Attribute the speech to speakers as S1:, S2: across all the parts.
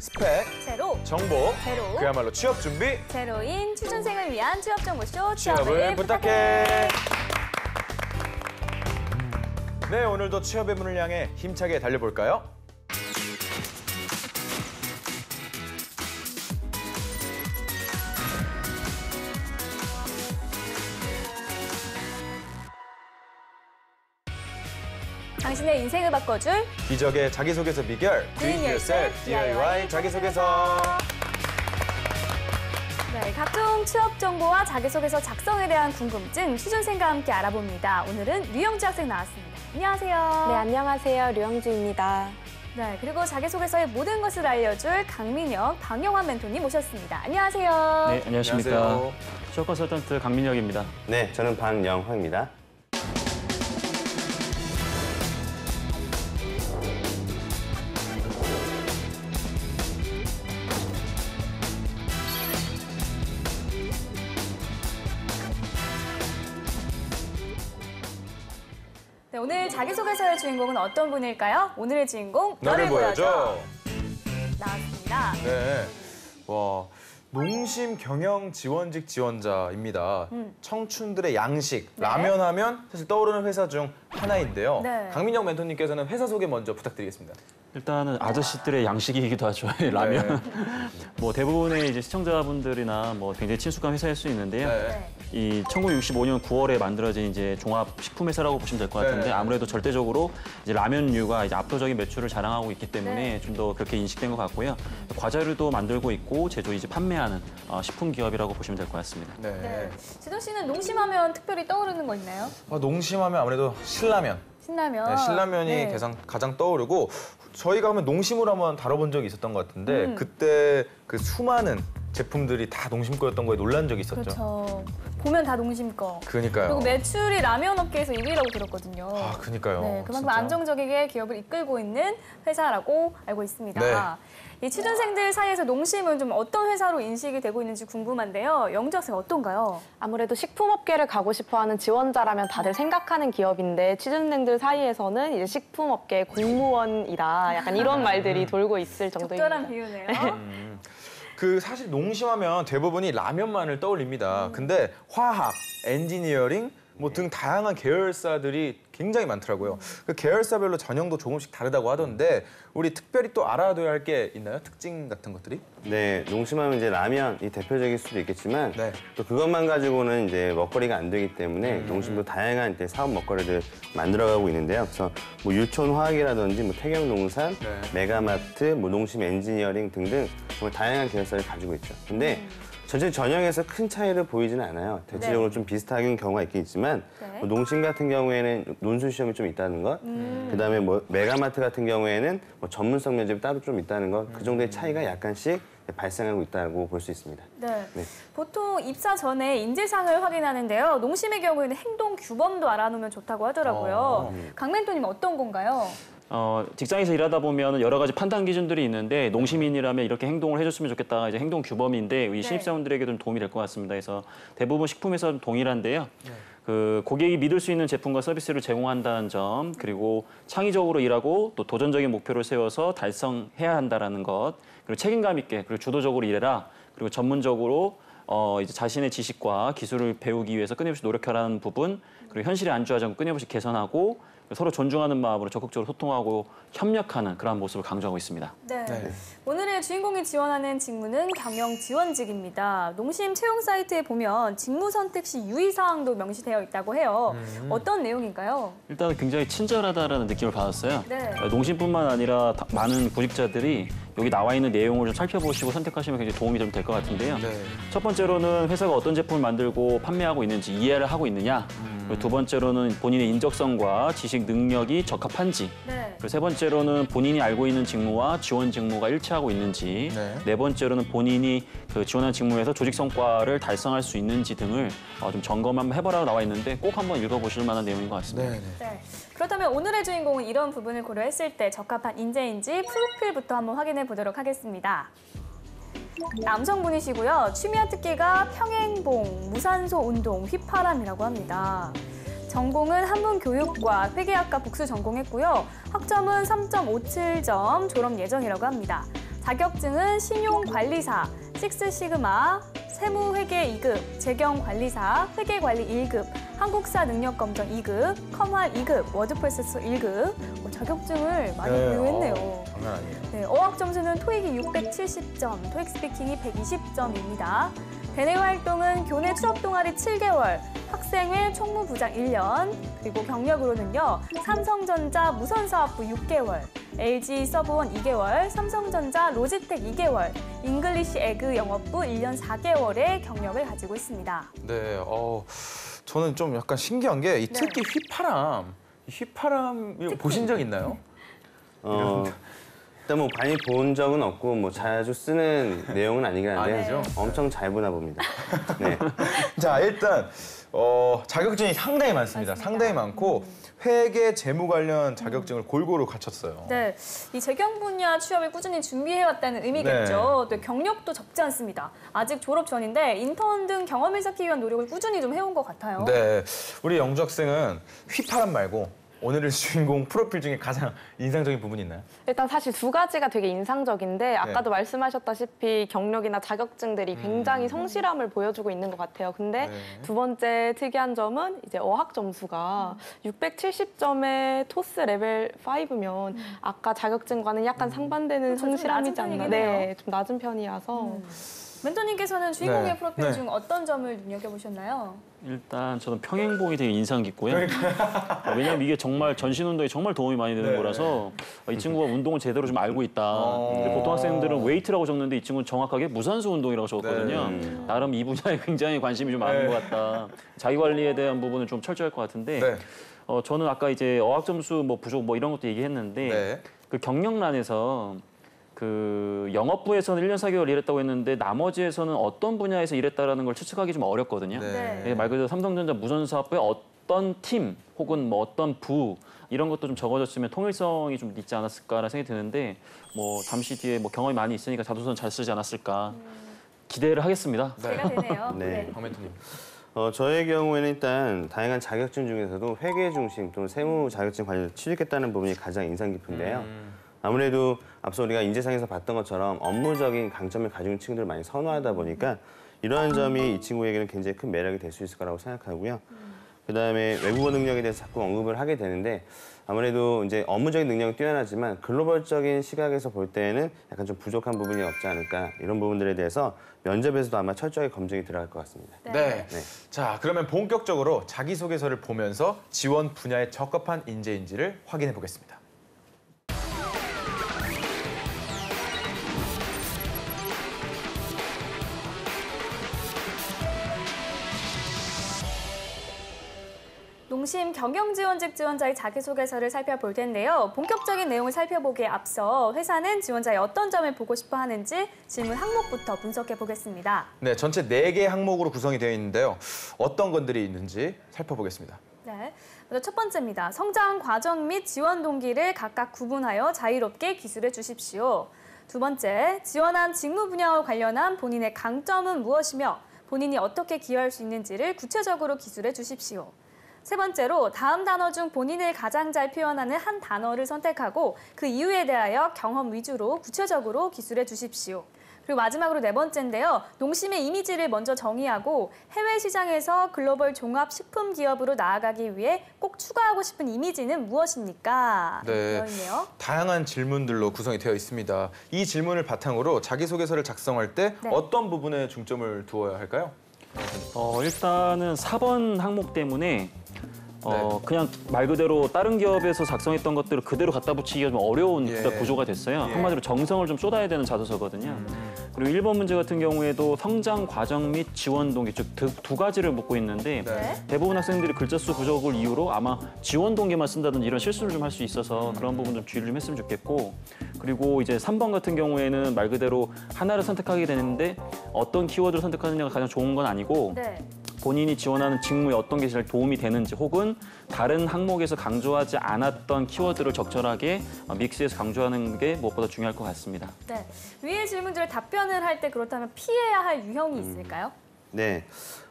S1: 스펙,
S2: 제로,
S1: 정보,
S2: 제로,
S1: 그야말로 취업 준비,
S2: 제로인 취준생을 위한 취업정보쇼
S1: 취업을 부탁해. 네, 오늘도 취업의 문을 향해 힘차게 달려볼까요?
S2: 당신의 인생을 바꿔줄
S1: 기적의 자기소개서 비결, Do It Yourself DIY 자기소개서.
S2: 네, 각종 취업 정보와 자기소개서 작성에 대한 궁금증 취준생과 함께 알아봅니다. 오늘은 류영주 학생 나왔습니다. 안녕하세요.
S3: 네, 안녕하세요. 류영주입니다.
S2: 네, 그리고 자기소개서의 모든 것을 알려줄 강민혁, 방영환 멘토님 모셨습니다. 안녕하세요.
S4: 네, 안녕하십니까.
S1: 안녕하세요.
S4: 취업 컨설턴트 강민혁입니다.
S5: 네, 저는 방영화입니다.
S2: 네, 오늘 자기소개서의 주인공은 어떤 분일까요? 오늘의 주인공,
S1: 너를 보여줘.
S2: 나왔습니다.
S1: 네, 와, 농심 경영 지원직 지원자입니다. 청춘들의 양식,
S2: 네.
S1: 라면 하면 사실 떠오르는 회사 중 하나인데요.
S2: 네.
S1: 강민혁 멘토님께서는 회사 소개 먼저 부탁드리겠습니다.
S4: 일단은 아저씨들의 양식이기도 하죠, 이 라면.
S1: 네.
S4: 뭐 대부분의 이제 시청자분들이나 뭐 굉장히 친숙한 회사일 수 있는데요.
S1: 네.
S4: 이 1965년 9월에 만들어진 이제 종합식품회사라고 보시면 될 것 같은데
S1: 네.
S4: 아무래도 절대적으로 이제 라면류가 이제 압도적인 매출을 자랑하고 있기 때문에
S2: 네.
S4: 좀 더 그렇게 인식된 것 같고요. 과자류도 만들고 있고 제조 이제 판매하는 식품 기업이라고 보시면 될 것 같습니다.
S1: 네.
S2: 네. 지도 씨는 농심하면 특별히 떠오르는 거 있나요?
S1: 농심하면 아무래도 신라면.
S2: 신라면.
S1: 네, 신라면이
S2: 네.
S1: 가장 떠오르고 저희가 한번 농심으로 한번 다뤄본 적이 있었던 것 같은데 그때 그 수많은 제품들이 다 농심 거였던 거에 놀란 적이 있었죠.
S2: 그렇죠. 보면 다 농심 거.
S1: 그러니까요.
S2: 그리고 매출이 라면 업계에서 1위라고 들었거든요.
S1: 아, 그러니까요.
S2: 네, 그만큼
S1: 진짜.
S2: 안정적이게 기업을 이끌고 있는 회사라고 알고 있습니다.
S1: 네.
S2: 이 취준생들 사이에서 농심은 좀 어떤 회사로 인식이 되고 있는지 궁금한데요. 영주 학생 어떤가요?
S3: 아무래도 식품업계를 가고 싶어하는 지원자라면 다들 생각하는 기업인데 취준생들 사이에서는 이제 식품업계 공무원이다. 약간 이런 말들이 돌고 있을 정도입니다.
S2: 적절한 비유네요.
S1: 그 사실 농심하면 대부분이 라면만을 떠올립니다. 근데 화학, 엔지니어링 뭐 등 다양한 계열사들이 굉장히 많더라고요. 그 계열사별로 전형도 조금씩 다르다고 하던데 우리 특별히 또 알아둬야 할 게 있나요? 특징 같은 것들이?
S5: 네, 농심하면 이제 라면이 대표적일 수도 있겠지만
S1: 네.
S5: 또 그것만 가지고는 이제 먹거리가 안 되기 때문에 농심도 다양한 이제 사업 먹거리를 만들어가고 있는데요. 그래서 뭐 유촌화학이라든지 뭐 태경농산,
S1: 네.
S5: 메가마트, 뭐 농심 엔지니어링 등등 정말 다양한 계열사를 가지고 있죠. 근데 전체 전형에서 큰 차이를 보이지는 않아요. 대체적으로 좀 비슷한 경우가 있긴 있지만
S2: 네.
S5: 뭐 농심 같은 경우에는 논술 시험이 좀 있다는 것, 그다음에 뭐 메가마트 같은 경우에는 뭐 전문성 면접이 따로 좀 있다는 것, 그 정도의 차이가 약간씩 발생하고 있다고 볼 수 있습니다.
S2: 네.
S5: 네.
S2: 보통 입사 전에 인재상을 확인하는데요. 농심의 경우에는 행동 규범도 알아놓으면 좋다고 하더라고요. 강 멘토님 어떤 건가요?
S4: 직장에서 일하다 보면 여러 가지 판단 기준들이 있는데 농심인이라면 이렇게 행동을 해줬으면 좋겠다. 이제 행동 규범인데 이 신입사원들에게 좀 도움이 될 것 같습니다. 그래서 대부분 식품회사는 동일한데요. 그 고객이 믿을 수 있는 제품과 서비스를 제공한다는 점, 그리고 창의적으로 일하고 또 도전적인 목표를 세워서 달성해야 한다는 것, 그리고 책임감 있게 그리고 주도적으로 일해라. 그리고 전문적으로 이제 자신의 지식과 기술을 배우기 위해서 끊임없이 노력하라는 부분, 그리고 현실에 안주하지 않고 끊임없이 개선하고 서로 존중하는 마음으로 적극적으로 소통하고 협력하는 그런 모습을 강조하고 있습니다.
S2: 네.
S1: 네.
S2: 오늘의 주인공이 지원하는 직무는 경영 지원직입니다. 농심 채용 사이트에 보면 직무 선택 시 유의사항도 명시되어 있다고 해요. 어떤 내용인가요?
S4: 일단 굉장히 친절하다라는 느낌을 받았어요.
S2: 네.
S4: 농심뿐만 아니라 많은 구직자들이 여기 나와 있는 내용을 좀 살펴보시고 선택하시면 굉장히 도움이 좀 될 것 같은데요.
S1: 네.
S4: 첫 번째로는 회사가 어떤 제품을 만들고 판매하고 있는지 이해를 하고 있느냐. 그리고 두 번째로는 본인의 인적성과 지식 능력이 적합한지.
S2: 네.
S4: 그리고 세 번째로는 본인이 알고 있는 직무와 지원 직무가 일치하고 있는지.
S1: 네.
S4: 네 번째로는 본인이 그 지원한 직무에서 조직 성과를 달성할 수 있는지 등을 좀 점검 한번 해보라고 나와 있는데 꼭 한번 읽어보실 만한 내용인 것 같습니다.
S1: 네.
S2: 네. 그렇다면 오늘의 주인공은 이런 부분을 고려했을 때 적합한 인재인지 프로필부터 한번 확인해 보도록 하겠습니다. 남성분이시고요. 취미와 특기가 평행봉, 무산소 운동, 휘파람이라고 합니다. 전공은 한문교육과 회계학과 복수 전공했고요. 학점은 3.57점 졸업 예정이라고 합니다. 자격증은 신용관리사, 식스시그마, 세무회계 2급, 재경관리사, 회계관리 1급, 한국사 능력검정 2급, 컴활 2급, 워드프레스 1급. 자격증을 많이 보유했네요.
S1: 장난 아니에요.
S2: 네, 어학 점수는 토익이 670점, 토익 스피킹이 120점입니다. 대내 활동은 교내 취업 동아리 7개월, 학생회 총무부장 1년, 그리고 경력으로는요. 삼성전자 무선사업부 6개월, LG 서브원 2개월, 삼성전자 로지텍 2개월, 잉글리시 에그 영업부 1년 4개월의 경력을 가지고 있습니다.
S1: 네, 저는 좀 약간 신기한 게 이 특히 휘파람 보신 적 있나요?
S5: 일단 뭐 많이 본 적은 없고 뭐 자주 쓰는 내용은 아니긴 한데
S1: 아니죠?
S5: 엄청 잘 보나 봅니다. 네.
S1: 자, 일단 자격증이 상당히 많습니다.
S2: 맞습니다.
S1: 상당히 많고 회계 재무 관련 자격증을 골고루 갖췄어요.
S2: 네, 이 재경 분야 취업을 꾸준히 준비해왔다는 의미겠죠.
S1: 네.
S2: 또 경력도 적지 않습니다. 아직 졸업 전인데 인턴 등 경험을 쌓기 위한 노력을 꾸준히 좀 해온 것 같아요.
S1: 네, 우리 영주 학생은 휘파람 말고 오늘의 주인공 프로필 중에 가장 인상적인 부분이 있나요?
S3: 일단 사실 두 가지가 되게 인상적인데 아까도
S1: 네.
S3: 말씀하셨다시피 경력이나 자격증들이 굉장히 성실함을 보여주고 있는 것 같아요. 근데
S1: 네.
S3: 두 번째 특이한 점은 이제 어학 점수가 670점의 토스 레벨 5면 아까 자격증과는 약간 상반되는
S2: 그렇죠. 좀
S3: 성실함이지
S2: 낮은
S3: 않나.
S2: 편이긴 해요.
S3: 네, 좀 낮은 편이라서.
S2: 멘토님께서는 주인공의
S1: 네.
S2: 프로필
S1: 네.
S2: 중 어떤 점을 눈여겨보셨나요?
S4: 일단 저는 평행봉이 되게 인상 깊고요. 왜냐하면 이게 정말 전신 운동에 정말 도움이 많이 되는
S1: 네.
S4: 거라서 이 친구가 운동을 제대로 좀 알고 있다. 근데 보통 학생들은 웨이트라고 적는데 이 친구는 정확하게 무산소 운동이라고 적었거든요. 나름 이 분야에 굉장히 관심이 좀 많은 것 같다. 자기 관리에 대한 부분은 좀 철저할 것 같은데
S1: 네.
S4: 저는 아까 이제 어학 점수 뭐 부족 뭐 이런 것도 얘기했는데
S1: 네.
S4: 그 경력란에서 그 영업부에서는 1년 4개월 일했다고 했는데 나머지에서는 어떤 분야에서 일했다라는 걸 추측하기 좀 어렵거든요.
S2: 네.
S4: 말 그대로 삼성전자 무선사업부의 어떤 팀 혹은 뭐 어떤 부 이런 것도 좀 적어졌으면 통일성이 좀 있지 않았을까라는 생각이 드는데 뭐 잠시 뒤에 뭐 경험이 많이 있으니까 자소선 잘 쓰지 않았을까 기대를 하겠습니다.
S2: 기대가 되네요.
S5: 네.
S1: 박 멘토님.
S5: 저의 경우에는 일단 다양한 자격증 중에서도 회계 중심 또는 세무 자격증 관련 취득했다는 부분이 가장 인상 깊은데요. 아무래도 앞서 우리가 인재상에서 봤던 것처럼 업무적인 강점을 가지고 있는 친구들을 많이 선호하다 보니까 이러한 점이 이 친구에게는 굉장히 큰 매력이 될 수 있을 거라고 생각하고요. 그다음에 외국어 능력에 대해서 자꾸 언급을 하게 되는데 아무래도 이제 업무적인 능력이 뛰어나지만 글로벌적인 시각에서 볼 때에는 약간 좀 부족한 부분이 없지 않을까 이런 부분들에 대해서 면접에서도 아마 철저하게 검증이 들어갈 것 같습니다.
S1: 네.
S5: 네.
S1: 자, 그러면 본격적으로 자기소개서를 보면서 지원 분야에 적합한 인재인지를 확인해 보겠습니다.
S2: 농심 경영지원직 지원자의 자기소개서를 살펴볼 텐데요. 본격적인 내용을 살펴보기에 앞서 회사는 지원자의 어떤 점을 보고 싶어 하는지 질문 항목부터 분석해 보겠습니다.
S1: 네, 전체 4개 항목으로 구성이 되어 있는데요. 어떤 것들이 있는지 살펴보겠습니다.
S2: 네, 먼저 첫 번째입니다. 성장 과정 및 지원 동기를 각각 구분하여 자유롭게 기술해 주십시오. 두 번째, 지원한 직무 분야와 관련한 본인의 강점은 무엇이며 본인이 어떻게 기여할 수 있는지를 구체적으로 기술해 주십시오. 세 번째로 다음 단어 중 본인을 가장 잘 표현하는 한 단어를 선택하고 그 이유에 대하여 경험 위주로 구체적으로 기술해 주십시오. 그리고 마지막으로 네 번째인데요. 농심의 이미지를 먼저 정의하고 해외 시장에서 글로벌 종합 식품 기업으로 나아가기 위해 꼭 추가하고 싶은 이미지는 무엇입니까?
S1: 네.
S2: 되어 있네요.
S1: 다양한 질문들로 구성이 되어 있습니다. 이 질문을 바탕으로 자기소개서를 작성할 때
S2: 네.
S1: 어떤 부분에 중점을 두어야 할까요?
S4: 일단은 4번 항목 때문에
S1: 네.
S4: 그냥 말 그대로 다른 기업에서 작성했던 것들을 그대로 갖다 붙이기가 좀 어려운
S1: 예.
S4: 구조가 됐어요.
S1: 예.
S4: 한마디로 정성을 좀 쏟아야 되는 자소서거든요. 그리고 1번 문제 같은 경우에도 성장 과정 및 지원 동기, 즉 두 가지를 묻고 있는데
S2: 네.
S4: 대부분 학생들이 글자 수 부족을 이유로 아마 지원 동기만 쓴다든지 이런 실수를 좀 할 수 있어서 그런 부분 좀 주의를 좀 했으면 좋겠고 그리고 이제 3번 같은 경우에는 말 그대로 하나를 선택하게 되는데 어떤 키워드를 선택하느냐가 가장 좋은 건 아니고
S2: 네.
S4: 본인이 지원하는 직무에 어떤 게 제일 도움이 되는지 혹은 다른 항목에서 강조하지 않았던 키워드를 적절하게 믹스해서 강조하는 게 무엇보다 중요할 것 같습니다.
S2: 네. 위의 질문들을 답변을 할 때 그렇다면 피해야 할 유형이 있을까요?
S5: 네.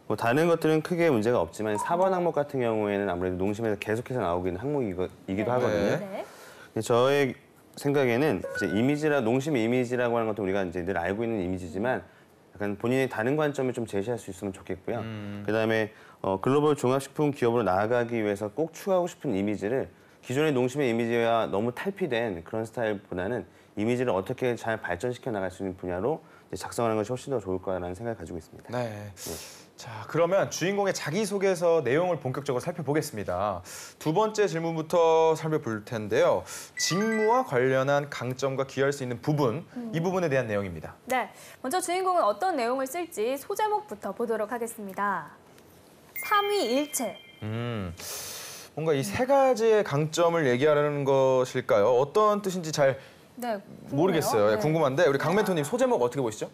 S5: 뭐 다른 것들은 크게 문제가 없지만 4번 항목 같은 경우에는 아무래도 농심에서 계속해서 나오고 있는 항목이기도 하거든요.
S2: 네.
S5: 근데 저의 생각에는 이제 농심 이미지라고 하는 것도 우리가 이제 늘 알고 있는 이미지지만 약간 본인의 다른 관점을 좀 제시할 수 있으면 좋겠고요. 그다음에 글로벌 종합식품 기업으로 나아가기 위해서 꼭 추구하고 싶은 이미지를 기존의 농심의 이미지와 너무 탈피된 그런 스타일보다는 이미지를 어떻게 잘 발전시켜 나갈 수 있는 분야로 작성하는 것이 훨씬 더 좋을 거라는 생각을 가지고 있습니다.
S1: 네. 자, 그러면 주인공의 자기소개서 내용을 본격적으로 살펴보겠습니다. 두 번째 질문부터 살펴볼 텐데요. 직무와 관련한 강점과 기여할 수 있는 부분, 이 부분에 대한 내용입니다.
S2: 네, 먼저 주인공은 어떤 내용을 쓸지 소제목부터 보도록 하겠습니다. 삼위일체.
S1: 뭔가 이 세 가지의 강점을 얘기하려는 것일까요? 어떤 뜻인지 잘
S2: 네,
S1: 모르겠어요.
S2: 네.
S1: 궁금한데 우리 강 멘토님 소제목 어떻게 보시죠?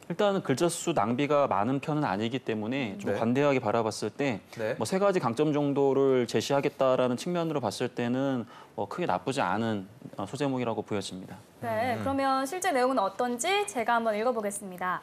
S4: 일단은 글자 수 낭비가 많은 편은 아니기 때문에 좀
S1: 네.
S4: 관대하게 바라봤을 때
S1: 네.
S4: 뭐 세 가지 강점 정도를 제시하겠다라는 측면으로 봤을 때는 크게 나쁘지 않은 소제목이라고 보여집니다.
S2: 네, 그러면 실제 내용은 어떤지 제가 한번 읽어보겠습니다.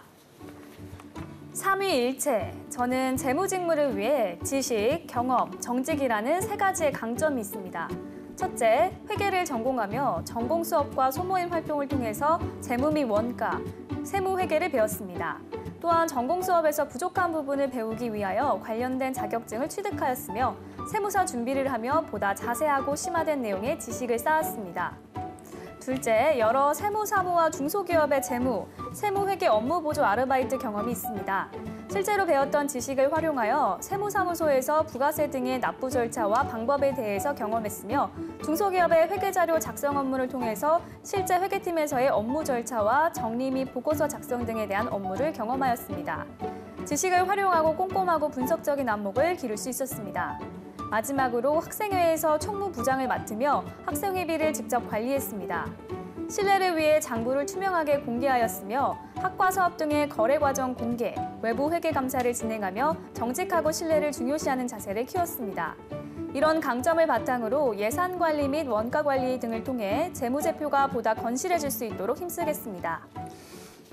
S2: 삼위일체. 저는 재무직무를 위해 지식, 경험, 정직이라는 세 가지의 강점이 있습니다. 첫째, 회계를 전공하며 전공 수업과 소모임 활동을 통해서 재무 및 원가, 세무 회계를 배웠습니다. 또한 전공 수업에서 부족한 부분을 배우기 위하여 관련된 자격증을 취득하였으며 세무사 준비를 하며 보다 자세하고 심화된 내용의 지식을 쌓았습니다. 둘째, 여러 세무사무와 중소기업의 재무, 세무회계 업무 보조 아르바이트 경험이 있습니다. 실제로 배웠던 지식을 활용하여 세무사무소에서 부가세 등의 납부 절차와 방법에 대해서 경험했으며 중소기업의 회계자료 작성 업무를 통해서 실제 회계팀에서의 업무 절차와 정리 및 보고서 작성 등에 대한 업무를 경험하였습니다. 지식을 활용하고 꼼꼼하고 분석적인 안목을 기를 수 있었습니다. 마지막으로 학생회에서 총무부장을 맡으며 학생회비를 직접 관리했습니다. 신뢰를 위해 장부를 투명하게 공개하였으며 학과 사업 등의 거래 과정 공개, 외부 회계 감사를 진행하며 정직하고 신뢰를 중요시하는 자세를 키웠습니다. 이런 강점을 바탕으로 예산 관리 및 원가 관리 등을 통해 재무제표가 보다 건실해질 수 있도록 힘쓰겠습니다.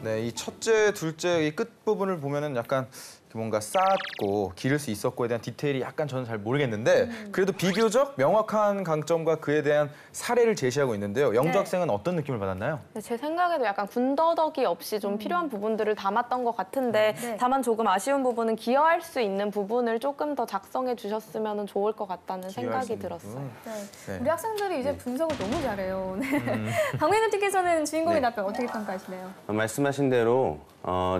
S1: 네, 이 첫째, 둘째 이 끝부분을 보면은 약간 뭔가 쌓았고 기를 수 있었고에 대한 디테일이 약간 저는 잘 모르겠는데 그래도 비교적 명확한 강점과 그에 대한 사례를 제시하고 있는데요. 영주
S2: 네.
S1: 학생은 어떤 느낌을 받았나요?
S3: 제 생각에도 약간 군더더기 없이 좀 필요한 부분들을 담았던 것 같은데
S2: 네.
S3: 다만 조금 아쉬운 부분은 기여할 수 있는 부분을 조금 더 작성해 주셨으면 좋을 것 같다는
S1: 기여할 수
S3: 생각이
S1: 있는
S3: 들었어요.
S1: 부분.
S2: 네.
S1: 네.
S2: 우리 학생들이 이제 분석을 너무 잘해요. 네. 박민우 팀께서는 주인공의
S5: 네.
S2: 답변 어떻게 평가하시나요?
S5: 말씀하신 대로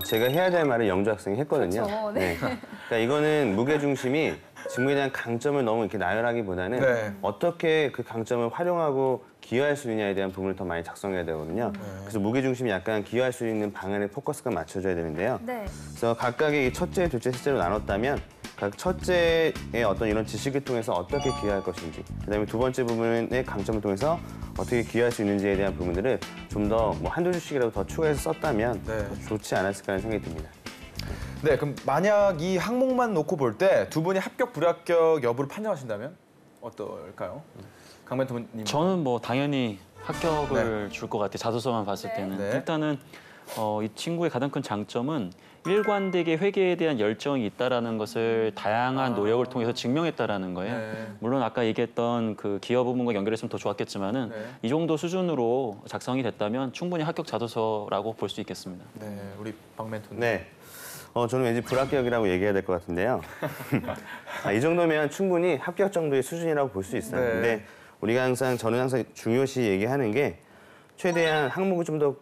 S5: 제가 해야 될 말을 영주 학생이 했거든요.
S2: 그렇죠, 네.
S5: 그러니까 이거는 무게중심이 직무에 대한 강점을 너무 이렇게 나열하기보다는
S1: 네.
S5: 어떻게 그 강점을 활용하고 기여할 수 있냐에 대한 부분을 더 많이 작성해야 되거든요. 그래서 무게중심이 약간 기여할 수 있는 방안에 포커스가 맞춰져야 되는데요.
S2: 네.
S5: 그래서 각각의 첫째, 둘째, 셋째로 나눴다면 각 첫째의 어떤 이런 지식을 통해서 어떻게 기여할 것인지, 그다음에 두 번째 부분의 강점을 통해서 어떻게 기여할 수 있는지에 대한 부분들을 좀 더 뭐 한두 줄씩이라도 더 추가해서 썼다면
S1: 네.
S5: 더 좋지 않았을까 하는 생각이 듭니다.
S1: 네, 그럼 만약 이 항목만 놓고 볼 때 두 분이 합격, 불합격 여부를 판정하신다면 어떨까요? 강 멘토님.
S4: 저는 뭐 당연히 합격을 줄 것 같아요. 자소서만 봤을
S2: 네.
S4: 때는.
S1: 네.
S4: 일단은 이 친구의 가장 큰 장점은 일관되게 회계에 대한 열정이 있다라는 것을 다양한 노력을 통해서 증명했다라는 거예요.
S1: 네.
S4: 물론 아까 얘기했던 그 기여 부분과 연결했으면 더 좋았겠지만은
S1: 네.
S4: 이 정도 수준으로 작성이 됐다면 충분히 합격 자소서라고 볼 수 있겠습니다.
S1: 네, 우리 박 멘토님.
S5: 네. 저는 왠지 불합격이라고 얘기해야 될 것 같은데요. 이 정도면 충분히 합격 정도의 수준이라고 볼 수 있어요.
S1: 네.
S5: 근데 저는 항상 중요시 얘기하는 게 최대한 항목을 좀 더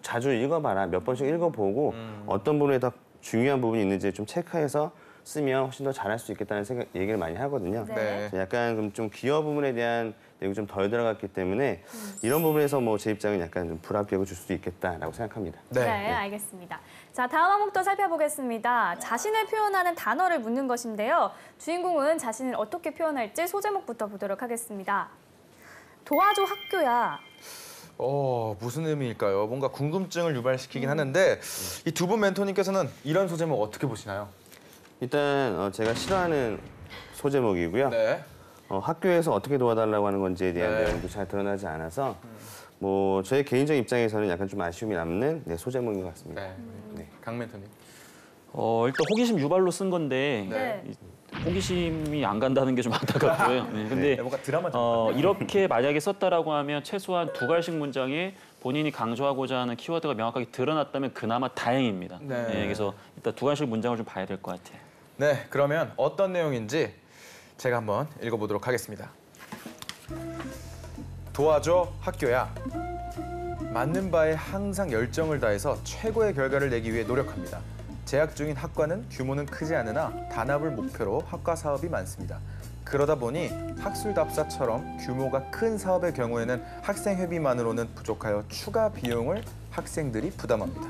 S5: 자주 읽어봐라. 몇 번씩 읽어보고 어떤 부분에 더 중요한 부분이 있는지 좀 체크해서 쓰면 훨씬 더 잘할 수 있겠다는 얘기를 많이 하거든요.
S2: 네.
S1: 네.
S5: 그래서 약간 좀 기여 부분에 대한 내용이 좀 덜 들어갔기 때문에 이런 부분에서 뭐 제 입장은 약간 좀 불합격을 줄 수도 있겠다라고 생각합니다.
S2: 네,
S1: 네.
S2: 알겠습니다. 자, 다음 항목도 살펴보겠습니다. 자신을 표현하는 단어를 묻는 것인데요. 주인공은 자신을 어떻게 표현할지 소제목부터 보도록 하겠습니다. 도와줘 학교야.
S1: 무슨 의미일까요? 뭔가 궁금증을 유발시키긴 하는데 이 두 분 멘토님께서는 이런 소제목 어떻게 보시나요?
S5: 일단 제가 싫어하는 소제목이고요.
S1: 네.
S5: 학교에서 어떻게 도와달라고 하는 건지에 대한
S1: 네.
S5: 내용도 잘 드러나지 않아서 뭐 저의 개인적인 입장에서는 약간 좀 아쉬움이 남는 소제목인 것 같습니다.
S1: 네. 강 멘토님.
S4: 일단 호기심 유발로 쓴 건데
S2: 네.
S4: 호기심이 안 간다는 게 좀 안타깝고요. 네, 근데
S1: 뭔가 드라마
S4: 이렇게 만약에 썼다라고 하면 최소한 두 갈씩 문장에 본인이 강조하고자 하는 키워드가 명확하게 드러났다면 그나마 다행입니다.
S1: 네.
S4: 그래서 일단 두 갈씩 문장을 좀 봐야 될 것 같아요.
S1: 네, 그러면 어떤 내용인지 제가 한번 읽어보도록 하겠습니다. 도와줘 학교야. 맞는 바에 항상 열정을 다해서 최고의 결과를 내기 위해 노력합니다. 재학 중인 학과는 규모는 크지 않으나 단합을 목표로 학과 사업이 많습니다. 그러다 보니 학술답사처럼 규모가 큰 사업의 경우에는 학생 회비만으로는 부족하여 추가 비용을 학생들이 부담합니다.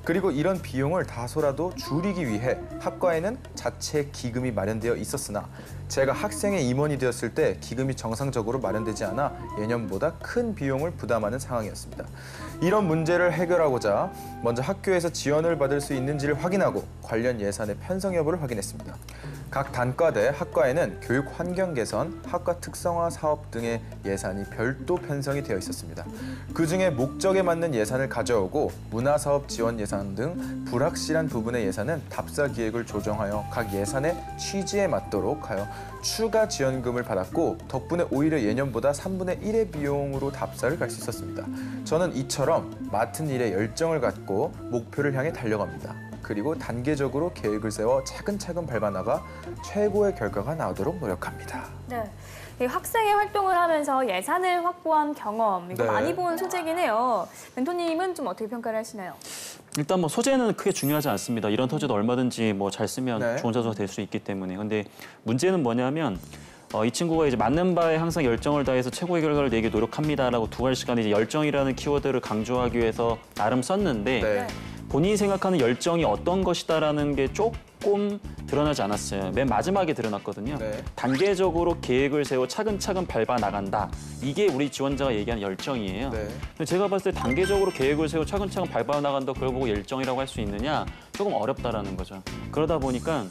S1: 그리고 이런 비용을 다소라도 줄이기 위해 학과에는 자체 기금이 마련되어 있었으나 제가 학생의 임원이 되었을 때 기금이 정상적으로 마련되지 않아 예년보다 큰 비용을 부담하는 상황이었습니다. 이런 문제를 해결하고자 먼저 학교에서 지원을 받을 수 있는지를 확인하고 관련 예산의 편성 여부를 확인했습니다. 각 단과대, 학과에는 교육 환경 개선, 학과 특성화 사업 등의 예산이 별도 편성이 되어 있었습니다. 그중에 목적에 맞는 예산을 가져오고 문화사업 지원 예산 등 불확실한 부분의 예산은 답사 기획을 조정하여 각 예산의 취지에 맞도록 하여 추가 지원금을 받았고 덕분에 오히려 예년보다 3분의 1의 비용으로 답사를 갈 수 있었습니다. 저는 이처럼 맡은 일에 열정을 갖고 목표를 향해 달려갑니다. 그리고 단계적으로 계획을 세워 차근차근 밟아나가 최고의 결과가 나오도록 노력합니다.
S2: 네. 이 학생의 활동을 하면서 예산을 확보한 경험, 이거
S1: 네.
S2: 많이 본 소재긴 해요. 멘토님은 좀 어떻게 평가를 하시나요?
S4: 일단 뭐 소재는 크게 중요하지 않습니다. 이런 소재도 얼마든지 뭐 잘 쓰면
S1: 네.
S4: 좋은 자소가 될 수 있기 때문에. 근데 문제는 뭐냐면 이 친구가 이제 맞는 바에 항상 열정을 다해서 최고의 결과를 내기 노력합니다라고 두 갈 시간에 이제 열정이라는 키워드를 강조하기 위해서 나름 썼는데
S1: 네.
S4: 본인이 생각하는 열정이 어떤 것이다라는 게 조금 드러나지 않았어요. 맨 마지막에 드러났거든요.
S1: 네.
S4: 단계적으로 계획을 세워 차근차근 밟아 나간다. 이게 우리 지원자가 얘기하는 열정이에요.
S1: 네.
S4: 근데 제가 봤을 때 단계적으로 계획을 세워 차근차근 밟아 나간다 그걸 보고 열정이라고 할 수 있느냐 조금 어렵다라는 거죠. 그러다 보니까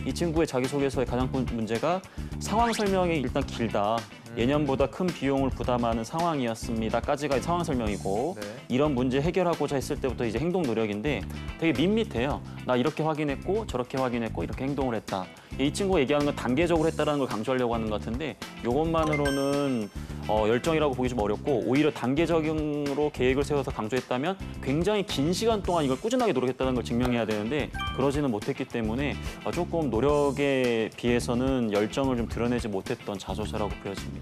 S4: 이 친구의 자기소개서의 가장 큰 문제가 상황 설명이 일단 길다. 예년보다 큰 비용을 부담하는 상황이었습니다까지가 상황 설명이고
S1: 네.
S4: 이런 문제 해결하고자 했을 때부터 이제 행동 노력인데 되게 밋밋해요. 나 이렇게 확인했고 저렇게 확인했고 이렇게 행동을 했다. 이 친구가 얘기하는 건 단계적으로 했다라는 걸 강조하려고 하는 것 같은데 이것만으로는 열정이라고 보기 좀 어렵고 오히려 단계적으로 계획을 세워서 강조했다면 굉장히 긴 시간 동안 이걸 꾸준하게 노력했다는 걸 증명해야 되는데 그러지는 못했기 때문에 조금 노력에 비해서는 열정을 좀 드러내지 못했던 자소서라고 보여집니다.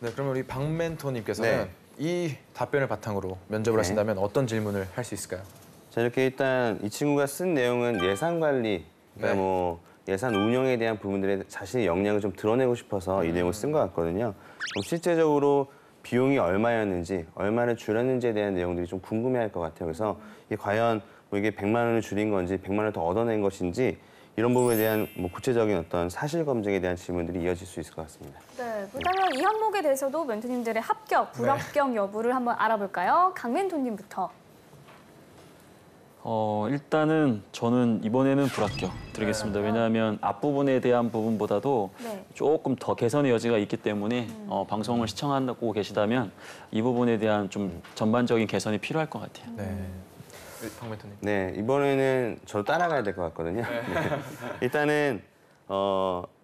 S1: 네, 그러면 우리 박 멘토님께서는
S5: 네.
S1: 이 답변을 바탕으로 면접을
S5: 네.
S1: 하신다면 어떤 질문을 할 수 있을까요?
S5: 자, 이렇게 일단 이 친구가 쓴 내용은 예산 관리, 그러니까
S1: 네.
S5: 뭐 예산 운영에 대한 부분들에 자신의 역량을 좀 드러내고 싶어서 이 내용을 쓴 것 같거든요. 그럼 실제적으로 비용이 얼마였는지, 얼마를 줄였는지에 대한 내용들이 좀 궁금해할 것 같아요. 그래서 이게 과연 뭐 이게 100만 원을 줄인 건지, 100만 원을 더 얻어낸 것인지 이런 부분에 대한 뭐 구체적인 어떤 사실 검증에 대한 질문들이 이어질 수 있을 것 같습니다.
S2: 네, 그렇다면 이 항목에 대해서도 멘토님들의 합격, 불합격 여부를 한번 알아볼까요? 강 멘토님부터.
S4: 일단은 저는 이번에는 불합격 드리겠습니다. 왜냐하면 앞부분에 대한 부분보다도
S2: 네.
S4: 조금 더 개선의 여지가 있기 때문에 방송을 시청하고 계시다면 이 부분에 대한 좀 전반적인 개선이 필요할 것 같아요.
S1: 네. 박 멘토님.
S5: 네, 이번에는 저도 따라가야 될 것 같거든요. 네. 일단은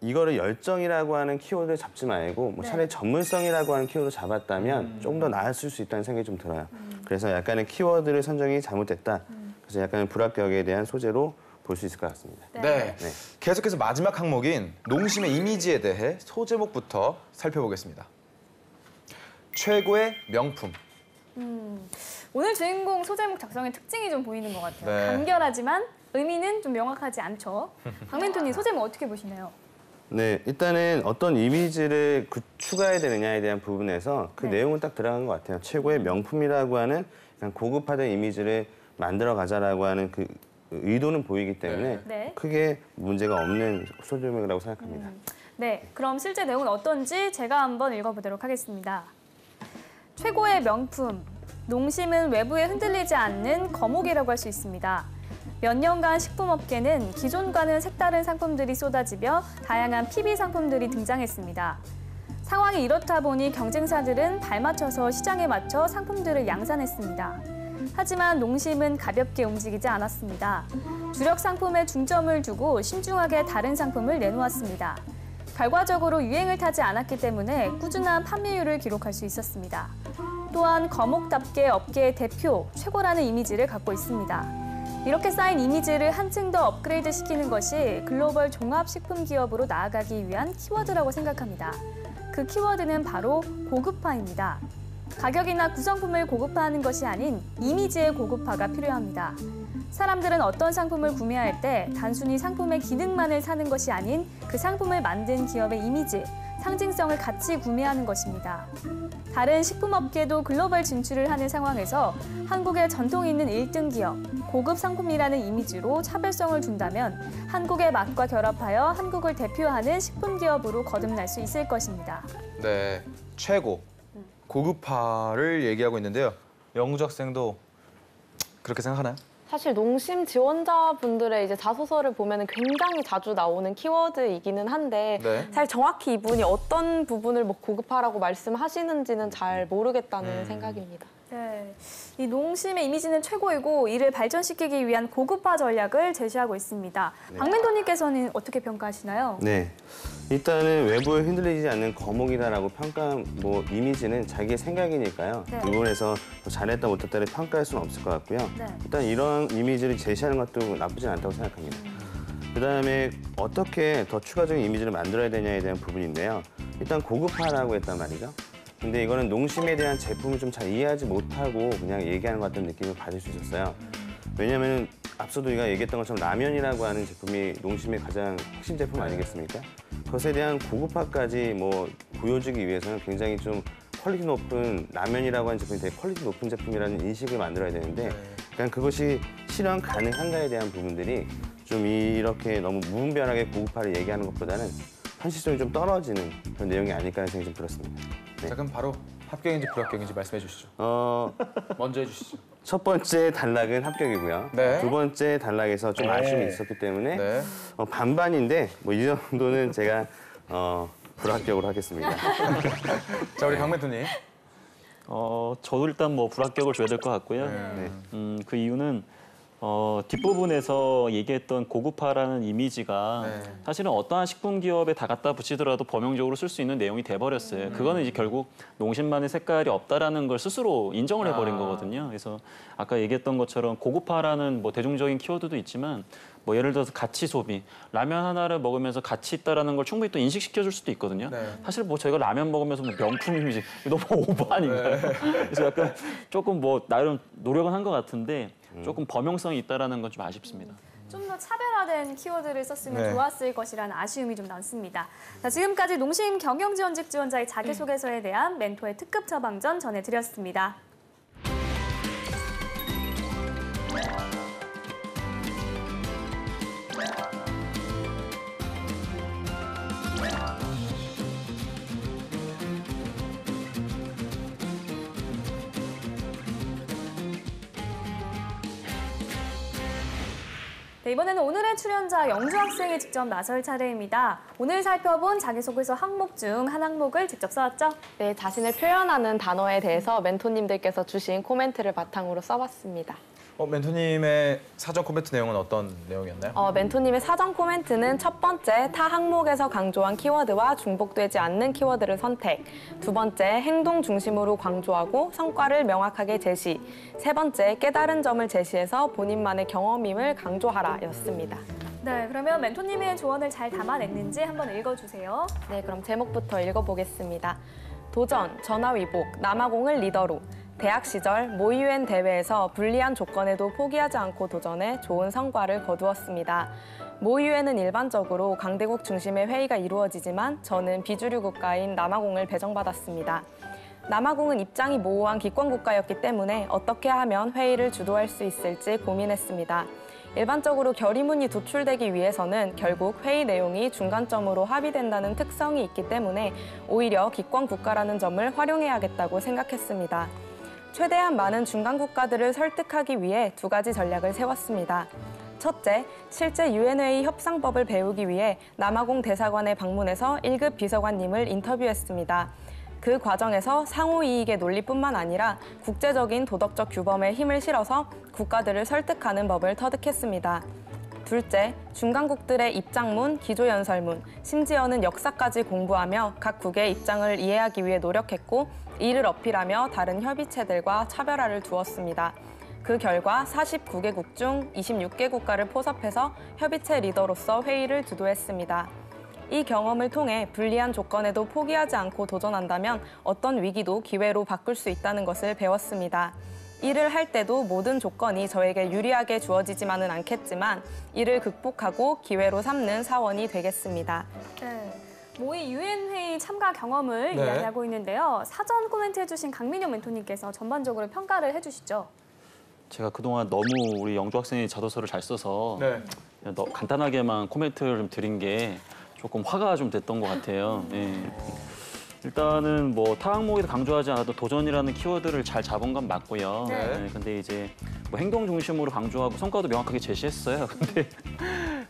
S5: 이거를 열정이라고 하는 키워드를 잡지 말고 뭐 차라리 전문성이라고 하는 키워드를 잡았다면 조금 더 나았을 수 있다는 생각이 좀 들어요. 그래서 약간의 키워드를 선정이 잘못됐다. 그래서 약간의 불합격에 대한 소재로 볼 수 있을 것 같습니다.
S1: 네.
S5: 네.
S1: 계속해서 마지막 항목인 농심의 이미지에 대해 소제목부터 살펴보겠습니다. 최고의 명품.
S2: 오늘 주인공 소제목 작성의 특징이 좀 보이는 것 같아요.
S1: 네.
S2: 간결하지만 의미는 좀 명확하지 않죠. 박 멘토님 소제목 어떻게 보시나요?
S5: 네, 일단은 어떤 이미지를 추가해야 되느냐에 대한 부분에서 그
S2: 네.
S5: 내용은 딱 들어간 것 같아요. 최고의 명품이라고 하는 그냥 고급화된 이미지를 만들어 가자라고 하는 그 의도는 보이기 때문에
S2: 네.
S5: 크게 문제가 없는 소제목이라고 생각합니다.
S2: 네, 그럼 실제 내용은 어떤지 제가 한번 읽어보도록 하겠습니다. 최고의 명품, 농심은 외부에 흔들리지 않는 거목이라고 할 수 있습니다. 몇 년간 식품업계는 기존과는 색다른 상품들이 쏟아지며 다양한 PB 상품들이 등장했습니다. 상황이 이렇다 보니 경쟁사들은 발맞춰서 시장에 맞춰 상품들을 양산했습니다. 하지만 농심은 가볍게 움직이지 않았습니다. 주력 상품에 중점을 두고 신중하게 다른 상품을 내놓았습니다. 결과적으로 유행을 타지 않았기 때문에 꾸준한 판매율을 기록할 수 있었습니다. 또한 거목답게 업계의 대표, 최고라는 이미지를 갖고 있습니다. 이렇게 쌓인 이미지를 한층 더 업그레이드 시키는 것이 글로벌 종합식품 기업으로 나아가기 위한 키워드라고 생각합니다. 그 키워드는 바로 고급화입니다. 가격이나 구성품을 고급화하는 것이 아닌 이미지의 고급화가 필요합니다. 사람들은 어떤 상품을 구매할 때 단순히 상품의 기능만을 사는 것이 아닌 그 상품을 만든 기업의 이미지, 상징성을 같이 구매하는 것입니다. 다른 식품업계도 글로벌 진출을 하는 상황에서 한국의 전통 있는 1등 기업, 고급 상품이라는 이미지로 차별성을 둔다면 한국의 맛과 결합하여 한국을 대표하는 식품 기업으로 거듭날 수 있을 것입니다.
S1: 네, 최고, 고급화를 얘기하고 있는데요. 영주 학생도 그렇게 생각하나요?
S3: 사실 농심 지원자분들의 이제 자소서를 보면 굉장히 자주 나오는 키워드이기는 한데
S1: 네.
S3: 사실 정확히 이분이 어떤 부분을 뭐 고급화라고 말씀하시는지는 잘 모르겠다는 생각입니다.
S2: 네, 이 농심의 이미지는 최고이고 이를 발전시키기 위한 고급화 전략을 제시하고 있습니다. 박멘토님께서는 어떻게 평가하시나요?
S5: 네. 일단은 외부에 흔들리지 않는 거목이다라고 이미지는 자기의 생각이니까요.
S2: 네.
S5: 이 부분에서 잘했다 못했다를 평가할 수는 없을 것 같고요.
S2: 네.
S5: 일단 이런 이미지를 제시하는 것도 나쁘진 않다고 생각합니다. 그다음에 어떻게 더 추가적인 이미지를 만들어야 되냐에 대한 부분인데요. 일단 고급화라고 했단 말이죠. 근데 이거는 농심에 대한 제품을 좀 잘 이해하지 못하고 그냥 얘기하는 것 같은 느낌을 받을 수 있었어요. 왜냐하면 앞서도 우리가 얘기했던 것처럼 라면이라고 하는 제품이 농심의 가장 핵심 제품 아니겠습니까? 그것에 대한 고급화까지 보여주기 위해서는 굉장히 좀 퀄리티 높은 라면이라고 하는 제품이 되게 퀄리티 높은 제품이라는 인식을 만들어야 되는데 그러니까 그것이 실현 가능한가에 대한 부분들이 좀 이렇게 너무 무분별하게 고급화를 얘기하는 것보다는 현실성이 좀 떨어지는 그런 내용이 아닐까 하는 생각이 좀 들었습니다. 네.
S1: 자, 그럼 바로 합격인지 불합격인지 말씀해 주시죠. 먼저 해주시죠.
S5: 첫 번째 단락은 합격이고요.
S1: 네.
S5: 두 번째 단락에서 좀 아쉬움이 있었기 때문에
S1: 네.
S5: 반반인데 이 정도는 제가 불합격으로 하겠습니다.
S1: 자, 우리 박멘토님.
S4: 저도 일단 불합격을 줘야 될 것 같고요.
S5: 네.
S4: 그 이유는 뒷부분에서 얘기했던 고급화라는 이미지가
S1: 네.
S4: 사실은 어떠한 식품 기업에 다 갖다 붙이더라도 범용적으로 쓸 수 있는 내용이 돼버렸어요. 그거는 이제 결국 농심만의 색깔이 없다라는 걸 스스로 인정을 해버린 거거든요. 그래서 아까 얘기했던 것처럼 고급화라는 대중적인 키워드도 있지만 예를 들어서 가치 소비, 라면 하나를 먹으면서 가치 있다라는 걸 충분히 또 인식시켜줄 수도 있거든요.
S1: 네.
S4: 사실 저희가 라면 먹으면서 명품 이미지 너무 오버 아닌가요? 그래서 약간 조금 나름 노력은 한 것 같은데 조금 범용성이 있다라는 건 좀 아쉽습니다.
S2: 좀 더 차별화된 키워드를 썼으면
S1: 네.
S2: 좋았을 것이라는 아쉬움이 좀 남습니다. 자, 지금까지 농심 경영지원직 지원자의 자기소개서에 대한 멘토의 특급 처방전 전해드렸습니다. 네, 이번에는 오늘의 출연자 영주 학생이 직접 나설 차례입니다. 오늘 살펴본 자기소개서 항목 중 한 항목을 직접 써왔죠?
S3: 네, 자신을 표현하는 단어에 대해서 멘토님들께서 주신 코멘트를 바탕으로 써봤습니다.
S1: 멘토님의 사전 코멘트 내용은 어떤 내용이었나요?
S3: 멘토님의 사전 코멘트는 첫 번째, 타 항목에서 강조한 키워드와 중복되지 않는 키워드를 선택. 두 번째, 행동 중심으로 강조하고 성과를 명확하게 제시. 세 번째, 깨달은 점을 제시해서 본인만의 경험임을 강조하라 였습니다.
S2: 네, 그러면 멘토님의 조언을 잘 담아냈는지 한번 읽어주세요.
S3: 네, 그럼 제목부터 읽어보겠습니다. 도전, 전화위복, 남아공을 리더로. 대학 시절 모의유엔 대회에서 불리한 조건에도 포기하지 않고 도전해 좋은 성과를 거두었습니다. 모의유엔은 일반적으로 강대국 중심의 회의가 이루어지지만 저는 비주류 국가인 남아공을 배정받았습니다. 남아공은 입장이 모호한 기권국가였기 때문에 어떻게 하면 회의를 주도할 수 있을지 고민했습니다. 일반적으로 결의문이 도출되기 위해서는 결국 회의 내용이 중간점으로 합의된다는 특성이 있기 때문에 오히려 기권국가라는 점을 활용해야겠다고 생각했습니다. 최대한 많은 중간 국가들을 설득하기 위해 두 가지 전략을 세웠습니다. 첫째, 실제 유엔회의 협상법을 배우기 위해 남아공 대사관에 방문해서 1급 비서관님을 인터뷰했습니다. 그 과정에서 상호이익의 논리뿐만 아니라 국제적인 도덕적 규범에 힘을 실어서 국가들을 설득하는 법을 터득했습니다. 둘째, 중간국들의 입장문, 기조연설문, 심지어는 역사까지 공부하며 각 국의 입장을 이해하기 위해 노력했고 이를 어필하며 다른 협의체들과 차별화를 두었습니다. 그 결과 49개국 중 26개 국가를 포섭해서 협의체 리더로서 회의를 주도했습니다. 이 경험을 통해 불리한 조건에도 포기하지 않고 도전한다면 어떤 위기도 기회로 바꿀 수 있다는 것을 배웠습니다. 일을 할 때도 모든 조건이 저에게 유리하게 주어지지만은 않겠지만 이를 극복하고 기회로 삼는 사원이 되겠습니다.
S2: 네. 모의 유엔 회의 참가 경험을
S1: 네.
S2: 이야기하고 있는데요. 사전 코멘트 해주신 강민용 멘토님께서 전반적으로 평가를 해주시죠.
S4: 제가 그동안 너무 우리 영주 학생이 자소서를 잘 써서
S1: 네.
S4: 그냥 간단하게만 코멘트를 좀 드린 게 조금 화가 좀 됐던 것 같아요. 예. 일단은 뭐 타 항목에서 강조하지 않아도 도전이라는 키워드를 잘 잡은 건 맞고요.
S2: 네.
S4: 네, 근데 이제 뭐 행동 중심으로 강조하고 성과도 명확하게 제시했어요. 근데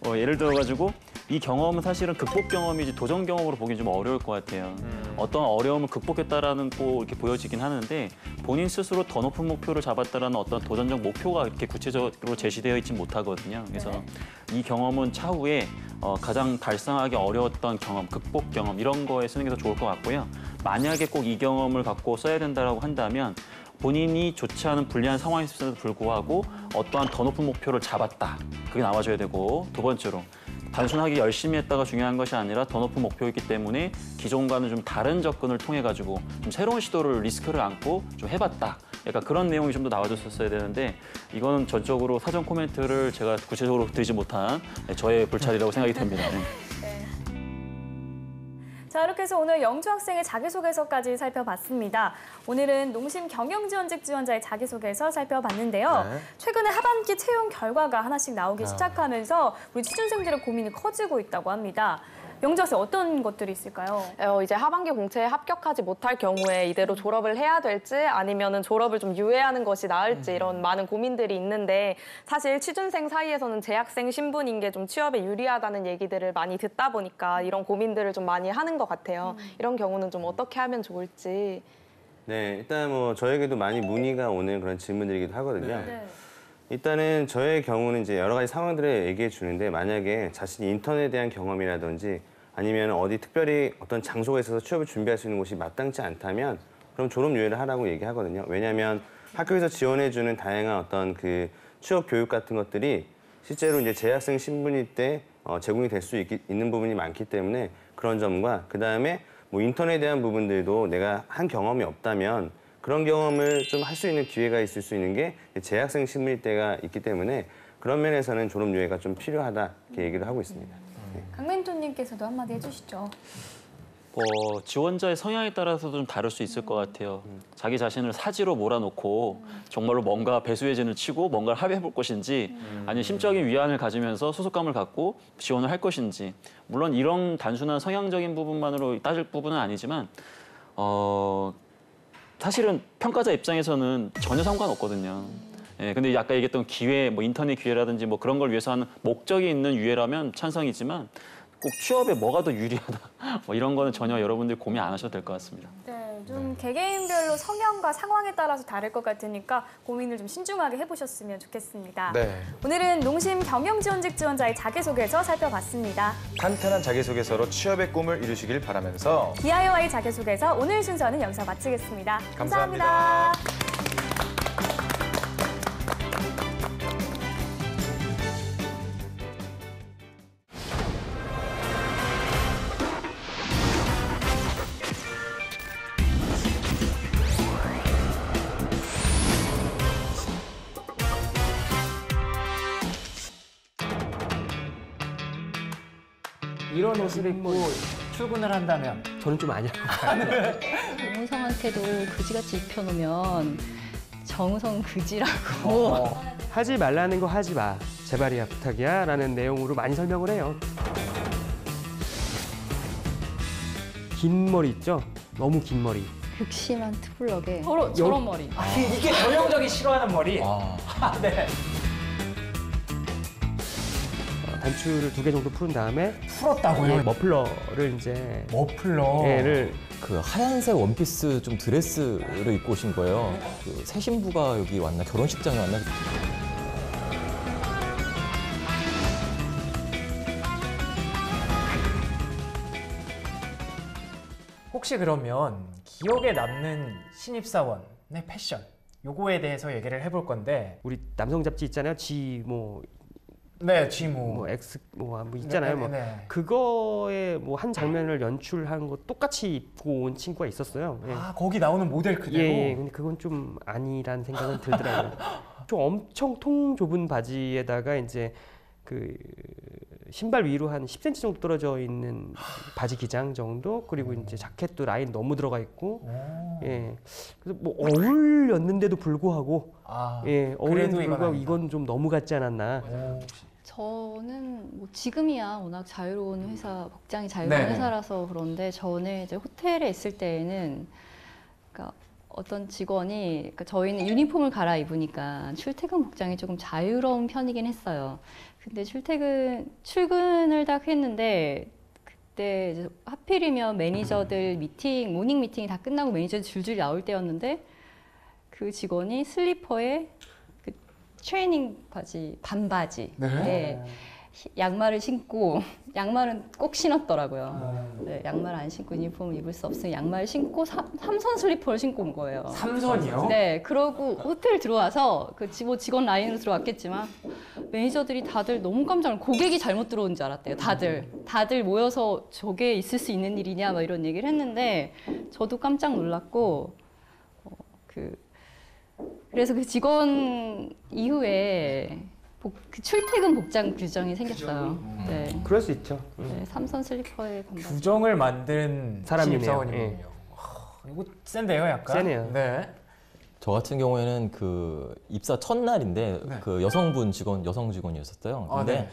S4: 예를 들어가지고 이 경험은 사실은 극복 경험이지 도전 경험으로 보기 좀 어려울 것 같아요. 어떤 어려움을 극복했다라는 꼭 이렇게 보여지긴 하는데 본인 스스로 더 높은 목표를 잡았다라는 어떤 도전적 목표가 이렇게 구체적으로 제시되어 있지 못하거든요. 그래서 이 경험은 차후에 가장 달성하기 어려웠던 경험, 극복 경험 이런 거에 쓰는 게 더 좋을 것 같고요. 만약에 꼭 이 경험을 갖고 써야 된다고 한다면 본인이 좋지 않은 불리한 상황에서도 불구하고 어떠한 더 높은 목표를 잡았다. 그게 나와줘야 되고 두 번째로 단순하게 열심히 했다가 중요한 것이 아니라 더 높은 목표이기 때문에 기존과는 좀 다른 접근을 통해 가지고 좀 새로운 시도를 리스크를 안고 좀 해봤다. 약간 그런 내용이 좀 더 나와줬었어야 되는데 이거는 전적으로 사전 코멘트를 제가 구체적으로 드리지 못한 저의 불찰이라고 생각이 됩니다. 네.
S2: 자, 이렇게 해서 오늘 영주 학생의 자기소개서까지 살펴봤습니다. 오늘은 농심 경영지원직 지원자의 자기소개서 살펴봤는데요.
S1: 네.
S2: 최근에 하반기 채용 결과가 하나씩 나오기 시작하면서 우리 취준생들의 고민이 커지고 있다고 합니다. 영주 학생 어떤 것들이 있을까요?
S3: 이제 하반기 공채에 합격하지 못할 경우에 이대로 졸업을 해야 될지 아니면은 졸업을 좀 유예하는 것이 나을지 이런 많은 고민들이 있는데 사실 취준생 사이에서는 재학생 신분인 게 좀 취업에 유리하다는 얘기들을 많이 듣다 보니까 이런 고민들을 좀 많이 하는 것 같아요. 이런 경우는 좀 어떻게 하면 좋을지.
S5: 네, 일단 뭐 저에게도 많이 문의가 오는 그런 질문들이기도 하거든요.
S2: 네.
S5: 일단은 저의 경우는 이제 여러 가지 상황들을 얘기해 주는데 만약에 자신이 인턴에 대한 경험이라든지 아니면 어디 특별히 어떤 장소가 있어서 취업을 준비할 수 있는 곳이 마땅치 않다면 그럼 졸업 유예를 하라고 얘기하거든요. 왜냐하면 학교에서 지원해 주는 다양한 어떤 그 취업 교육 같은 것들이 실제로 이제 재학생 신분일 때 제공이 될 수 있는 부분이 많기 때문에 그런 점과 그다음에 뭐 인턴에 대한 부분들도 내가 한 경험이 없다면 그런 경험을 좀 할 수 있는 기회가 있을 수 있는 게 재학생 신분일 때가 있기 때문에 그런 면에서는 졸업 유예가 좀 필요하다 이렇게 얘기를 하고 있습니다.
S2: 강 멘토님께서도 한마디 해주시죠.
S4: 지원자의 성향에 따라서도 좀 다를 수 있을 것 같아요. 자기 자신을 사지로 몰아놓고 정말로 뭔가 배수혜진을 치고 뭔가를 합의해볼 것인지 아니면 심적인 위안을 가지면서 소속감을 갖고 지원을 할 것인지 물론 이런 단순한 성향적인 부분만으로 따질 부분은 아니지만 사실은 평가자 입장에서는 전혀 상관없거든요. 예, 근데 아까 얘기했던 기회, 뭐 인턴의 기회라든지 뭐 그런 걸 위해서 하는 목적이 있는 유예라면 찬성이지만 꼭 취업에 뭐가 더 유리하다 뭐 이런 거는 전혀 여러분들 고민 안 하셔도 될 것 같습니다.
S2: 네, 좀 개개인별로 성향과 상황에 따라서 다를 것 같으니까 고민을 좀 신중하게 해보셨으면 좋겠습니다.
S1: 네.
S2: 오늘은 농심 경영지원직 지원자의 자기소개서 살펴봤습니다.
S1: 탄탄한 자기소개서로 취업의 꿈을 이루시길 바라면서
S2: DIY 자기소개서 오늘 순서는 여기서 마치겠습니다.
S1: 감사합니다.
S6: 이런 옷을 입고 출근을 한다면
S7: 저는 좀 아니라고 봐요.
S8: 정우성한테도 그지같이 입혀놓으면 정우성 그지라고.
S7: 하지 말라는 거 하지 마. 제발이야 부탁이야 라는 내용으로 많이 설명을 해요. 긴 머리 있죠? 너무 긴 머리.
S8: 극심한 투블럭에
S6: 저런
S8: 머리.
S6: 이게 전형적인 싫어하는 머리. 네.
S7: 단추를 2개 정도 푸른 다음에
S6: 풀었다고요?
S7: 머플러를 이제
S6: 머플러.
S7: 얘를
S9: 그 하얀색 원피스 좀 드레스를 입고 오신 거예요. 그 새 신부가 여기 왔나 결혼식장에 왔나.
S6: 혹시 그러면 기억에 남는 신입사원의 패션 요거에 대해서 얘기를 해볼 건데
S7: 우리 남성 잡지 있잖아요. G
S6: 네, G모
S7: 뭐 X 뭐 있잖아요. 뭐
S6: 네.
S7: 그거에 뭐 한 장면을 연출한 거 똑같이 입고 온 친구가 있었어요. 예.
S6: 아, 거기 나오는 모델 그대로?
S7: 예, 근데 그건 좀 아니란 생각은 들더라고요. 좀 엄청 통 좁은 바지에다가 이제 그 신발 위로 한 10cm 정도 떨어져 있는 바지 기장 정도, 그리고 이제 자켓도 라인 너무 들어가 있고, 예, 그래서 뭐 어울렸는데도 불구하고, 예, 어울렸는데도 불구하고 이건 좀 너무 같지 않았나.
S8: 저는 뭐 지금이야 워낙 자유로운 회사, 복장이 자유로운
S6: 네.
S8: 회사라서 그런데 전에 이제 호텔에 있을 때에는 그러니까 어떤 직원이 그러니까 저희는 유니폼을 갈아입으니까 출퇴근 복장이 조금 자유로운 편이긴 했어요. 근데 출근을 딱 했는데 그때 이제 하필이면 매니저들 미팅, 모닝 미팅이 다 끝나고 매니저들 줄줄 나올 때였는데 그 직원이 슬리퍼에 그 트레이닝 바지, 반바지, 네. 양말을 신고, 양말은 꼭 신었더라고요. 네, 양말 안 신고 유니폼을 입을 수 없으니 양말을 신고 삼선 슬리퍼를 신고 온 거예요.
S6: 삼선이요?
S8: 네, 그러고 호텔 들어와서 그 직원 라인으로 들어왔겠지만 매니저들이 다들 너무 깜짝 놀라서 고객이 잘못 들어온 줄 알았대요. 다들 모여서 저게 있을 수 있는 일이냐 막 이런 얘기를 했는데 저도 깜짝 놀랐고 그래서 그 직원 이후에 그 출퇴근 복장 규정이 생겼어요. 네.
S7: 그럴 수 있죠.
S8: 네, 삼선 슬리퍼에 반바지.
S6: 규정을 만든
S7: 사람이네요.
S6: 신입사원이군요. 이거 센데요, 약간?
S7: 세네요.
S6: 네.
S9: 저 같은 경우에는 그 입사 첫날인데
S6: 네.
S9: 그 여성 직원이었었어요.
S6: 아,
S9: 근데
S6: 네.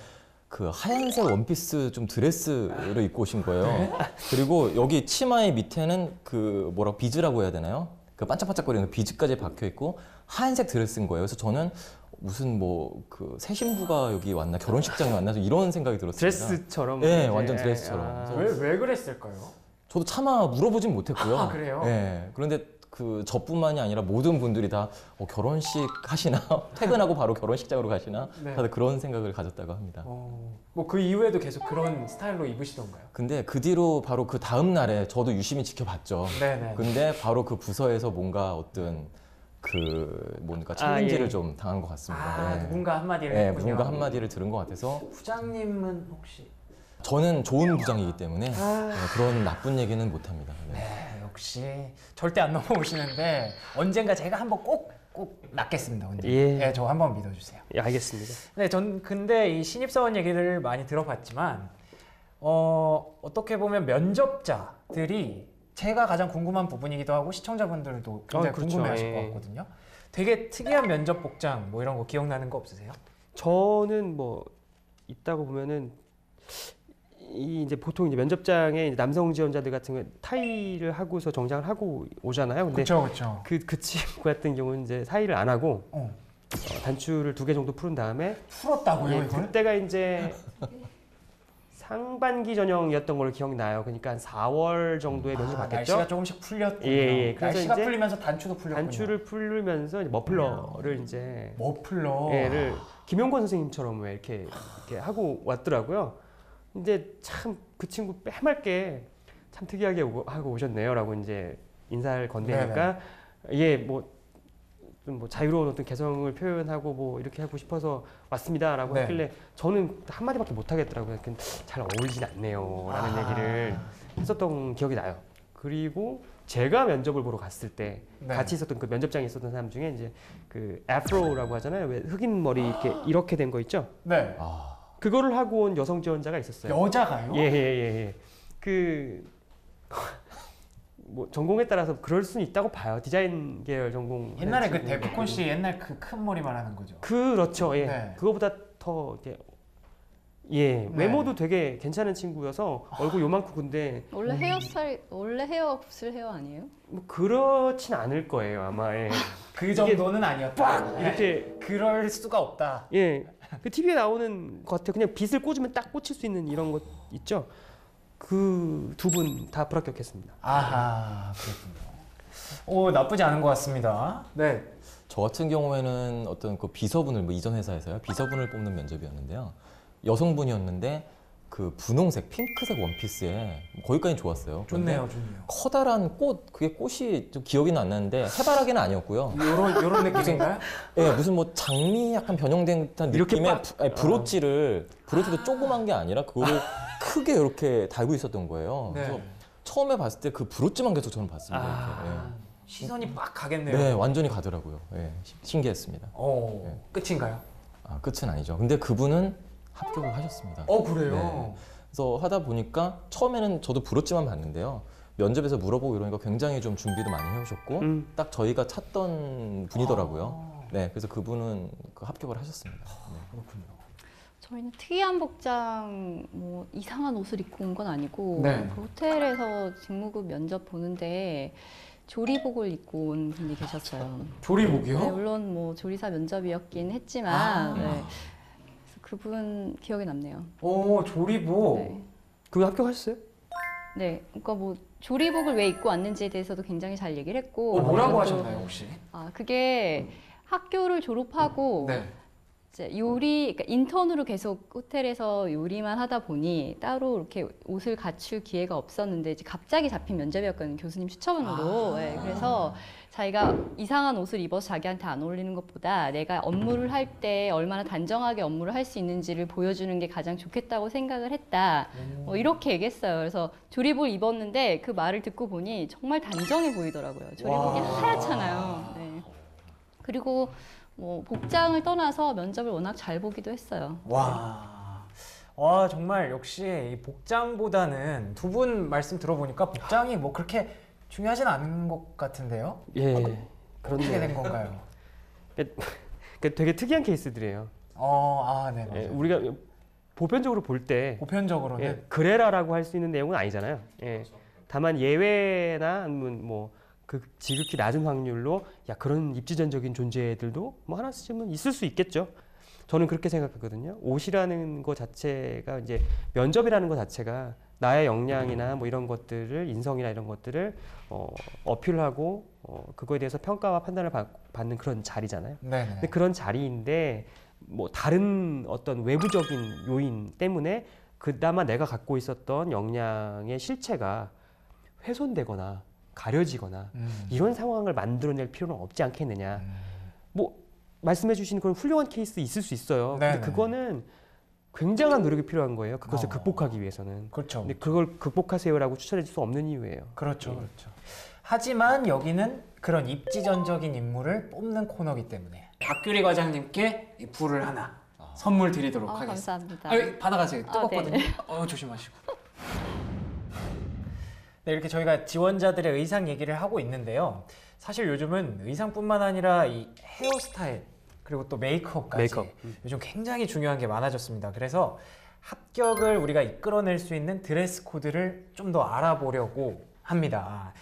S9: 그 하얀색 원피스 좀 드레스를 입고 오신 거예요. 그리고 여기 치마의 밑에는 그 뭐라고 비즈라고 해야 되나요? 그 반짝반짝거리는 그 비즈까지 박혀 있고 하얀색 드레스인 거예요. 그래서 저는 무슨 뭐 그 새 신부가 여기 왔나 결혼식장에 왔나 이런 생각이 들었습니다.
S7: 드레스처럼.
S9: 네, 완전 드레스처럼.
S7: 아.
S6: 왜 그랬을까요?
S9: 저도 차마 물어보진 못했고요.
S6: 아, 그래요?
S9: 네. 그런데 그 저뿐만이 아니라 모든 분들이 다 결혼식 하시나 퇴근하고 바로 결혼식장으로 가시나
S6: 네.
S9: 다들 그런 생각을 가졌다고 합니다.
S6: 뭐 그 이후에도 계속 그런 스타일로 입으시던가요?
S9: 근데 그 뒤로 바로 그 다음 날에 저도 유심히 지켜봤죠.
S6: 네네.
S9: 근데 바로 그 부서에서 뭔가 어떤 그 뭔가 챌린지를
S7: 예.
S9: 좀 당한 것 같습니다. 네.
S6: 누군가 한마디를
S9: 네,
S6: 했군요.
S9: 누군가 한마디를 들은 것 같아서
S6: 부장님은 혹시?
S9: 저는 좋은 부장이기 때문에 그런 나쁜 얘기는 못합니다. 네.
S6: 네, 역시 절대 안 넘어오시는데 언젠가 제가 한번 꼭 낚겠습니다. 언제?
S7: 예.
S6: 네, 저 한번 믿어주세요.
S7: 예, 알겠습니다.
S6: 네, 전 근데 이 신입사원 얘기를 많이 들어봤지만 어떻게 보면 면접자들이 제가 가장 궁금한 부분이기도 하고 시청자분들도 굉장히
S7: 그렇죠.
S6: 궁금해하실
S7: 예.
S6: 것 같거든요. 되게 특이한 면접 복장 뭐 이런 거 기억나는 거 없으세요?
S7: 저는 뭐 있다고 보면은 이제 보통 이제 면접장에 이제 남성 지원자들 같은 경우 타이를 하고서 정장을 하고 오잖아요. 근데
S6: 그렇죠.
S7: 그 친구 같은 경우는 이제 타이를 안 하고 단추를 2개 정도 풀은 다음에
S6: 풀었다고요,
S7: 예,
S6: 이걸?
S7: 그때가 이제 상반기 전형이었던 걸로 기억나요. 그러니까 한 4월 정도에 면접 봤겠죠.
S6: 날씨가 조금씩 풀렸군요.
S7: 예. 그래서
S6: 날씨가
S7: 이제
S6: 풀리면서 단추도 풀렸군요.
S7: 단추를 풀면서 이제 머플러를 이제
S6: 머플러.
S7: 김용건 선생님처럼 왜 이렇게 하고 왔더라고요. 근데 참 그 친구 빼맑게 참 특이하게 하고 오셨네요라고 이제 인사를 건네니까 예, 뭐 좀 뭐 자유로운 어떤 개성을 표현하고 뭐 이렇게 하고 싶어서 왔습니다라고
S6: 네.
S7: 했길래 저는 한 마디밖에 못 하겠더라고요. 잘 어울리진 않네요라는 얘기를 했었던 기억이 나요. 그리고 제가 면접을 보러 갔을 때 같이 있었던 그 면접장에 있었던 사람 중에 이제 그 애프로라고 하잖아요. 왜 흑인 머리 이렇게 된 거 있죠?
S6: 네.
S7: 그거를 하고 온 여성 지원자가 있었어요.
S6: 여자가요?
S7: 예. 뭐 전공에 따라서 그럴 수는 있다고 봐요. 디자인 계열 전공.
S6: 옛날에 그 데프콘 씨 옛날 그 큰 머리 말하는 거죠.
S7: 그렇죠. 예.
S6: 네.
S7: 그거보다 더 이렇게 외모도 되게 괜찮은 친구여서 얼굴 요만큼 근데
S8: 원래 헤어 붓을 헤어 아니에요?
S7: 뭐 그렇진 않을 거예요 아마. 예.
S6: 그 정도는 아니었다.
S7: 이렇게
S6: 그럴 수가 없다.
S7: 예. 그 TV에 나오는 것 같아요. 그냥 빗을 꽂으면 딱 꽂힐 수 있는 이런 것 있죠. 그 두 분 다 불합격했습니다.
S6: 아하, 그렇군요. 오, 나쁘지 않은 것 같습니다. 네.
S9: 저 같은 경우에는 어떤 그 비서분을 뭐 이전 회사에서요 비서분을 뽑는 면접이었는데요. 여성분이었는데 그 분홍색 핑크색 원피스에 거기까지 좋았어요. 그런데
S6: 좋네요, 좋네요.
S9: 커다란 꽃 그게 꽃이 좀 기억이 안 나는데 해바라기는 아니었고요.
S6: 요런 느낌인가요?
S9: 예, 무슨 뭐 장미 약간 변형된 듯한
S7: 이렇게
S9: 느낌의 브로치도 조그만 게 아니라 그거를 크게 이렇게 달고 있었던 거예요.
S6: 네.
S9: 그래서 처음에 봤을 때 그 브로치만 계속 저는 봤습니다.
S6: 아, 시선이 막
S9: 이렇게.
S6: 가겠네요.
S9: 네, 완전히 가더라고요. 예, 신기했습니다.
S6: 오,
S9: 네.
S6: 끝인가요?
S9: 아, 끝은 아니죠. 근데 그분은 합격을 하셨습니다.
S6: 그래요?
S9: 네. 그래서 하다 보니까 처음에는 저도 브로치만 봤는데요. 면접에서 물어보고 이러니까 굉장히 좀 준비도 많이 해오셨고 딱 저희가 찾던 분이더라고요. 네, 그래서 그분은 그 합격을 하셨습니다. 네.
S6: 그렇군요.
S8: 저희는 특이한 복장, 뭐 이상한 옷을 입고 온 건 아니고
S6: 네.
S8: 그 호텔에서 직무급 면접 보는데 조리복을 입고 온 분이 계셨어요.
S6: 조리복이요?
S8: 네, 물론 뭐 조리사 면접이었긴 했지만 네. 그래서 그분 기억에 남네요.
S6: 오, 조리복.
S8: 네.
S7: 그거 합격하셨어요?
S8: 네, 그러니까 뭐 조리복을 왜 입고 왔는지에 대해서도 굉장히 잘 얘기를 했고
S6: 뭐라고
S8: 또,
S6: 하셨나요, 혹시?
S8: 그게 학교를 졸업하고
S6: 네.
S8: 이제 그러니까 인턴으로 계속 호텔에서 요리만 하다 보니 따로 이렇게 옷을 갖출 기회가 없었는데 이제 갑자기 잡힌 면접이었거든요. 교수님 추천으로. 네, 그래서 자기가 이상한 옷을 입어서 자기한테 안 어울리는 것보다 내가 업무를 할 때 얼마나 단정하게 업무를 할 수 있는지를 보여주는 게 가장 좋겠다고 생각을 했다. 이렇게 얘기했어요. 그래서 조리복을 입었는데 그 말을 듣고 보니 정말 단정해 보이더라고요. 조리복이 하얗잖아요. 네. 그리고 뭐 복장을 떠나서 면접을 워낙 잘 보기도 했어요.
S6: 와, 정말 역시 이 복장보다는 두 분 말씀 들어보니까 복장이 뭐 그렇게 중요하진 않은 것 같은데요?
S7: 예,
S6: 어떻게 된
S7: 그렇네요.
S6: 건가요?
S7: 되게 특이한 케이스들이에요.
S6: 네,
S7: 예,
S6: 맞아요.
S7: 우리가 보편적으로 볼 때
S6: 보편적으로는
S7: 예, 그래라라고 할 수 있는 내용은 아니잖아요. 예. 다만 예외나 아니면 뭐 그 지극히 낮은 확률로 야 그런 입지전적인 존재들도 뭐 하나쯤은 있을 수 있겠죠. 저는 그렇게 생각하거든요. 옷이라는 것 자체가 이제 면접이라는 것 자체가 나의 역량이나 뭐 이런 것들을 인성이나 이런 것들을 어필하고 그거에 대해서 평가와 판단을 받는 그런 자리잖아요.
S6: 네네.
S7: 근데 그런 자리인데 뭐 다른 어떤 외부적인 요인 때문에 그나마 내가 갖고 있었던 역량의 실체가 훼손되거나 가려지거나 이런 상황을 만들어낼 필요는 없지 않겠느냐. 뭐 말씀해 주신 그런 훌륭한 케이스 있을 수 있어요. 근데
S6: 네네.
S7: 그거는 굉장한 노력이 필요한 거예요. 그것을 극복하기 위해서는.
S6: 그렇죠.
S7: 근데 그걸 극복하세요라고 추천해 줄 수 없는 이유예요.
S6: 그렇죠, 그렇죠. 하지만 여기는 그런 입지전적인 인물을 뽑는 코너이기 때문에 박규리 과장님께 이 불을 하나 선물 드리도록 하겠습니다.
S8: 감사합니다.
S6: 받아가세요. 뜨겁거든요.
S8: 네.
S6: 조심하시고. 네, 이렇게 저희가 지원자들의 의상 얘기를 하고 있는데요. 사실 요즘은 의상뿐만 아니라 이 헤어스타일 그리고 또 메이크업까지 요즘 굉장히 중요한 게 많아졌습니다. 그래서 합격을 우리가 이끌어낼 수 있는 드레스 코드를 좀 더 알아보려고 합니다.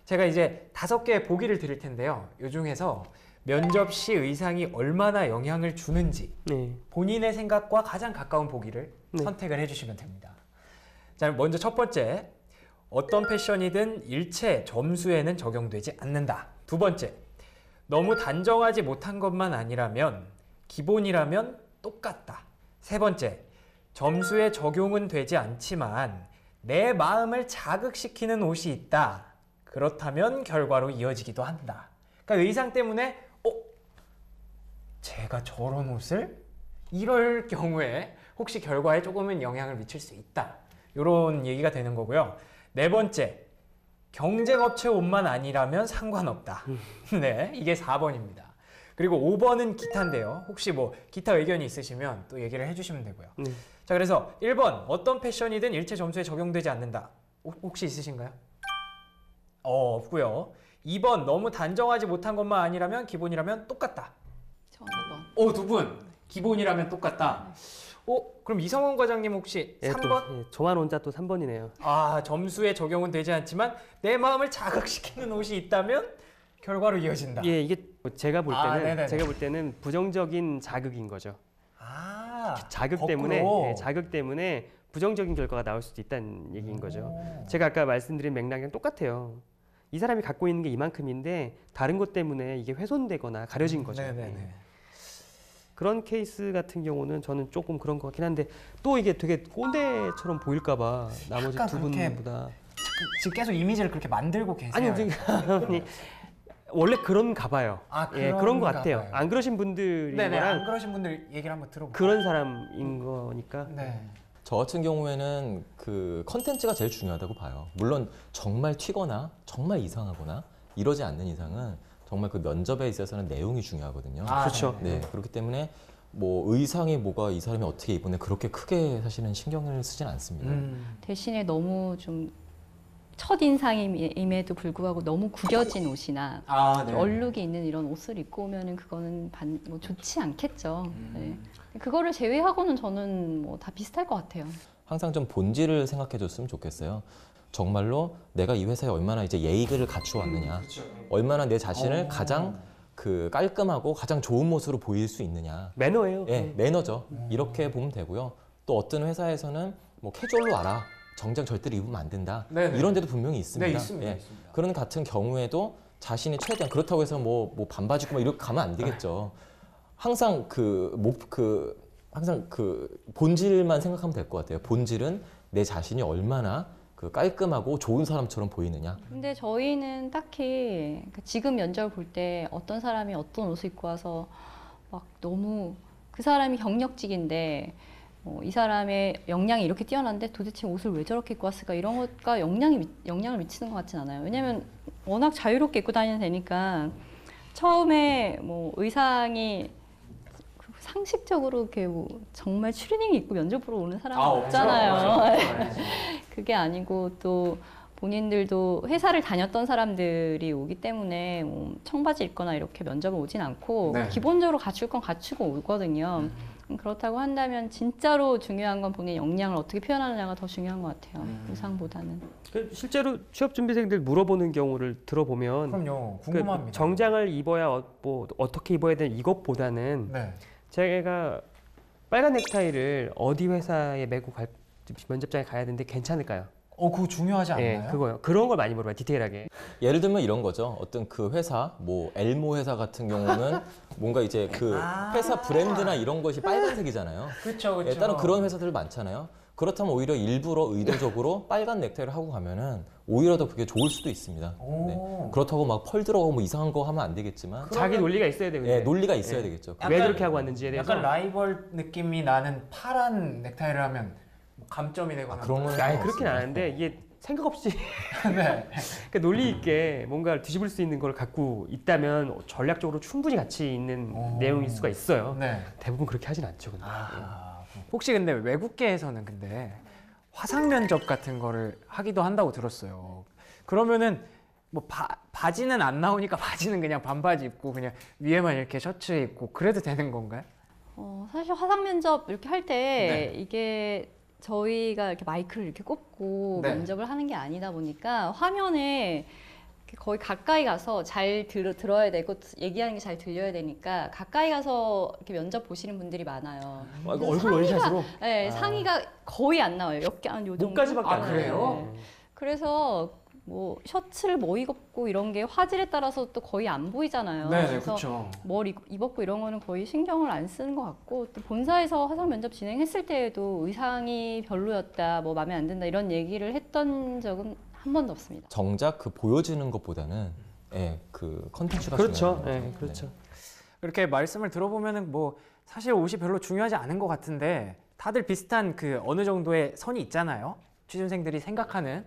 S6: 제가 이제 5개의 보기를 드릴 텐데요. 이 중에서 면접 시 의상이 얼마나 영향을 주는지
S7: 네.
S6: 본인의 생각과 가장 가까운 보기를 선택을 해주시면 됩니다. 자, 먼저 첫 번째, 어떤 패션이든 일체 점수에는 적용되지 않는다. 두 번째, 너무 단정하지 못한 것만 아니라면 기본이라면 똑같다. 세 번째, 점수에 적용은 되지 않지만 내 마음을 자극시키는 옷이 있다. 그렇다면 결과로 이어지기도 한다. 그러니까 의상 때문에 제가 저런 옷을? 이럴 경우에 혹시 결과에 조금은 영향을 미칠 수 있다. 이런 얘기가 되는 거고요. 네 번째, 경쟁업체 옷만 아니라면 상관없다. 네, 이게 4번입니다. 그리고 5번은 기타인데요. 혹시 뭐 기타 의견이 있으시면 또 얘기를 해주시면 되고요. 자, 그래서 1번, 어떤 패션이든 일체 점수에 적용되지 않는다. 혹시 있으신가요? 없고요. 2번, 너무 단정하지 못한 것만 아니라면 기본이라면 똑같다.
S8: 저 2번.
S6: 두 분, 기본이라면 똑같다. 그럼 이성원 과장님 혹시 3번?
S7: 저만 혼자 또 3번이네요.
S6: 점수에 적용은 되지 않지만 내 마음을 자극시키는 옷이 있다면 결과로 이어진다.
S7: 예, 이게 제가 볼 때는 부정적인 자극인 거죠. 자극
S6: 거꾸로.
S7: 때문에 부정적인 결과가 나올 수도 있다는 얘기인 거죠. 제가 아까 말씀드린 맥락이랑 똑같아요. 이 사람이 갖고 있는 게 이만큼인데 다른 것 때문에 이게 훼손되거나 가려진 거죠.
S6: 네네네.
S7: 그런 케이스 같은 경우는 저는 조금 그런 것 같긴 한데 또 이게 되게 꼰대처럼 보일까-봐 나머지
S6: 약간
S7: 두
S6: 그렇게
S7: 분보다
S6: 지금 계속 이미지를 그렇게 만들고 계세요.
S7: 아니요, 아니, 원래 그런가 봐요.
S6: 아,
S7: 예, 그런 것
S6: 그런가
S7: 같아요.
S6: 봐요.
S7: 안 그러신 분들이
S6: 네네, 안
S7: 거랑
S6: 그러신 분들 얘기를 한번 들어볼게요.
S7: 그런 사람인 거니까.
S6: 네.
S9: 저 같은 경우에는 그 컨텐츠가 제일 중요하다고 봐요. 물론 정말 튀거나 정말 이상하거나 이러지 않는 이상은 정말 그 면접에 있어서는 내용이 중요하거든요.
S6: 아,
S7: 그렇죠.
S9: 네, 그렇기 때문에 뭐 의상이 뭐가 이 사람이 어떻게 입었네 그렇게 크게 사실은 신경을 쓰진 않습니다.
S8: 대신에 너무 좀 첫인상임에도 불구하고 너무 구겨진 옷이나
S6: 아, 네.
S8: 얼룩이 있는 이런 옷을 입고 오면은 그거는 뭐 좋지 않겠죠. 네. 그거를 제외하고는 저는 뭐 다 비슷할 것 같아요.
S9: 항상 좀 본질을 생각해 줬으면 좋겠어요. 정말로 내가 이 회사에 얼마나 이제 예의를 갖추어 왔느냐, 얼마나 내 자신을 가장 그 깔끔하고 가장 좋은 모습으로 보일 수 있느냐.
S7: 매너예요.
S9: 예, 매너죠. 이렇게 보면 되고요. 또 어떤 회사에서는 뭐 캐주얼로 와라. 정장 절대로 입으면 안 된다.
S6: 네네.
S9: 이런 데도 분명히 있습니다.
S6: 네, 있습니다.
S9: 예.
S6: 있습니다.
S9: 그런 같은 경우에도 자신이 최대한 그렇다고 해서 뭐 반바지 입고 막 이렇게 가면 안 되겠죠. 항상 항상 그 본질만 생각하면 될 것 같아요. 본질은 내 자신이 얼마나 그 깔끔하고 좋은 사람처럼 보이느냐.
S8: 근데 저희는 딱히 지금 면접을 볼 때 어떤 사람이 어떤 옷을 입고 와서 막 너무 그 사람이 경력직인데 이 사람의 역량이 이렇게 뛰어난데 도대체 옷을 왜 저렇게 입고 왔을까 이런 것과 영향을 미치는 것 같진 않아요. 왜냐면 워낙 자유롭게 입고 다니면 되니까 처음에 뭐 의상이 상식적으로 이렇게 뭐 정말 추리닝 입고 면접 보러 오는 사람은 없잖아요. 그게 아니고 또 본인들도 회사를 다녔던 사람들이 오기 때문에 뭐 청바지 입거나 이렇게 면접을 오진 않고
S6: 네.
S8: 기본적으로 갖출 건 갖추고 오거든요. 그렇다고 한다면 진짜로 중요한 건 본인의 역량을 어떻게 표현하느냐가 더 중요한 것 같아요. 의상보다는.
S7: 실제로 취업 준비생들 물어보는 경우를 들어보면
S6: 그럼요.
S7: 그
S6: 궁금합니다.
S7: 정장을 입어야 뭐 어떻게 입어야 되는 이것보다는
S6: 네.
S7: 제가 빨간 넥타이를 어디 회사에 메고 면접장에 가야 되는데 괜찮을까요?
S6: 그거 중요하지 않나요?
S7: 예, 그거요. 그런 걸 많이 물어봐요. 디테일하게.
S9: 예를 들면 이런 거죠. 어떤 그 회사, 뭐 엘모 회사 같은 경우는 뭔가 이제 그 회사 브랜드나 이런 것이 빨간색이잖아요.
S6: 그렇죠,
S9: 예, 다른 그런 회사들 많잖아요. 그렇다면 오히려 일부러 의도적으로 빨간 넥타이를 하고 가면은 오히려 더 그게 좋을 수도 있습니다. 네. 그렇다고 막 펄 들어가고 뭐 이상한 거 하면 안 되겠지만
S7: 자기 논리가 있어야 되거든요.
S9: 예, 논리가 있어야 되겠죠.
S7: 왜 그렇게 하고 왔는지에 대해서.
S6: 약간 라이벌 느낌이 나는 파란 넥타이를 하면 감점이 되거나.
S9: 그런 건
S7: 아니 그렇긴 않은데 이게 생각 없이
S6: 네.
S7: 그러니까 논리 있게 뭔가 뒤집을 수 있는 걸 갖고 있다면 전략적으로 충분히 가치 있는 내용일 수가 있어요.
S6: 네.
S7: 대부분 그렇게 하진 않죠. 근데.
S6: 혹시 근데 외국계에서는 근데 화상 면접 같은 거를 하기도 한다고 들었어요. 그러면은 뭐 바지는 안 나오니까 바지는 그냥 반바지 입고 그냥 위에만 이렇게 셔츠 입고 그래도 되는 건가요?
S8: 사실 화상 면접 이렇게 할 때 이게 저희가 이렇게 마이크를 이렇게 꼽고
S6: 네.
S8: 면접을 하는 게 아니다 보니까 화면에 거의 가까이 가서 잘 들어야 되고 얘기하는 게 잘 들려야 되니까 가까이 가서 이렇게 면접 보시는 분들이 많아요.
S7: 얼굴 원샷으로?
S8: 네, 상의가 거의 안 나와요. 몇개 한 요 정도.
S7: 목까지밖에 안
S6: 그래요?
S8: 네. 그래서 뭐 셔츠를 뭐 입었고 이런 게 화질에 따라서 또 거의 안 보이잖아요.
S6: 네,
S8: 그래서
S6: 그렇죠.
S8: 뭘 입었고 이런 거는 거의 신경을 안 쓰는 것 같고 또 본사에서 화상 면접 진행했을 때에도 의상이 별로였다, 뭐 마음에 안 든다 이런 얘기를 했던 적은 한 번도 없습니다.
S9: 정작 그 보여지는 것보다는 예, 그 컨텐츠가
S7: 그렇죠.
S9: 중요한
S7: 예,
S9: 거죠.
S7: 그렇죠.
S6: 그렇게 말씀을 들어보면은 뭐 사실 옷이 별로 중요하지 않은 것 같은데 다들 비슷한 그 어느 정도의 선이 있잖아요. 취준생들이 생각하는.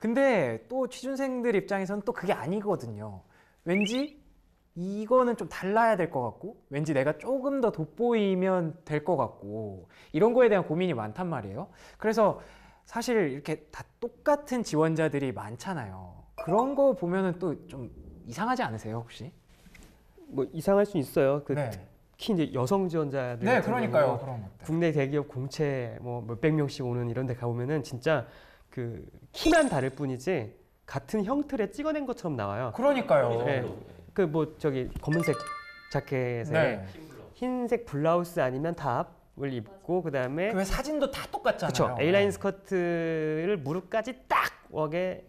S6: 근데 또 취준생들 입장에서는 또 그게 아니거든요. 왠지 이거는 좀 달라야 될 것 같고 왠지 내가 조금 더 돋보이면 될 것 같고 이런 거에 대한 고민이 많단 말이에요. 그래서 사실 이렇게 다 똑같은 지원자들이 많잖아요. 그런 거 보면은 또 좀 이상하지 않으세요, 혹시?
S7: 뭐 이상할 수 있어요.
S6: 네.
S7: 특히 이제 여성 지원자들.
S6: 네,
S7: 같은
S6: 그러니까요.
S7: 경우
S6: 그런 것들.
S7: 국내 대기업 공채 뭐 몇백 명씩 오는 이런 데 가보면은 진짜 그 키만 다를 뿐이지 같은 형틀에 찍어낸 것처럼 나와요.
S6: 그러니까요.
S7: 네. 그 뭐 저기 검은색 자켓에
S6: 네.
S7: 흰색 블라우스 아니면 탑, 입고 그다음에
S6: 그 왜 사진도 다 똑같잖아요.
S7: 그렇죠. A라인 스커트를 무릎까지 딱 웍에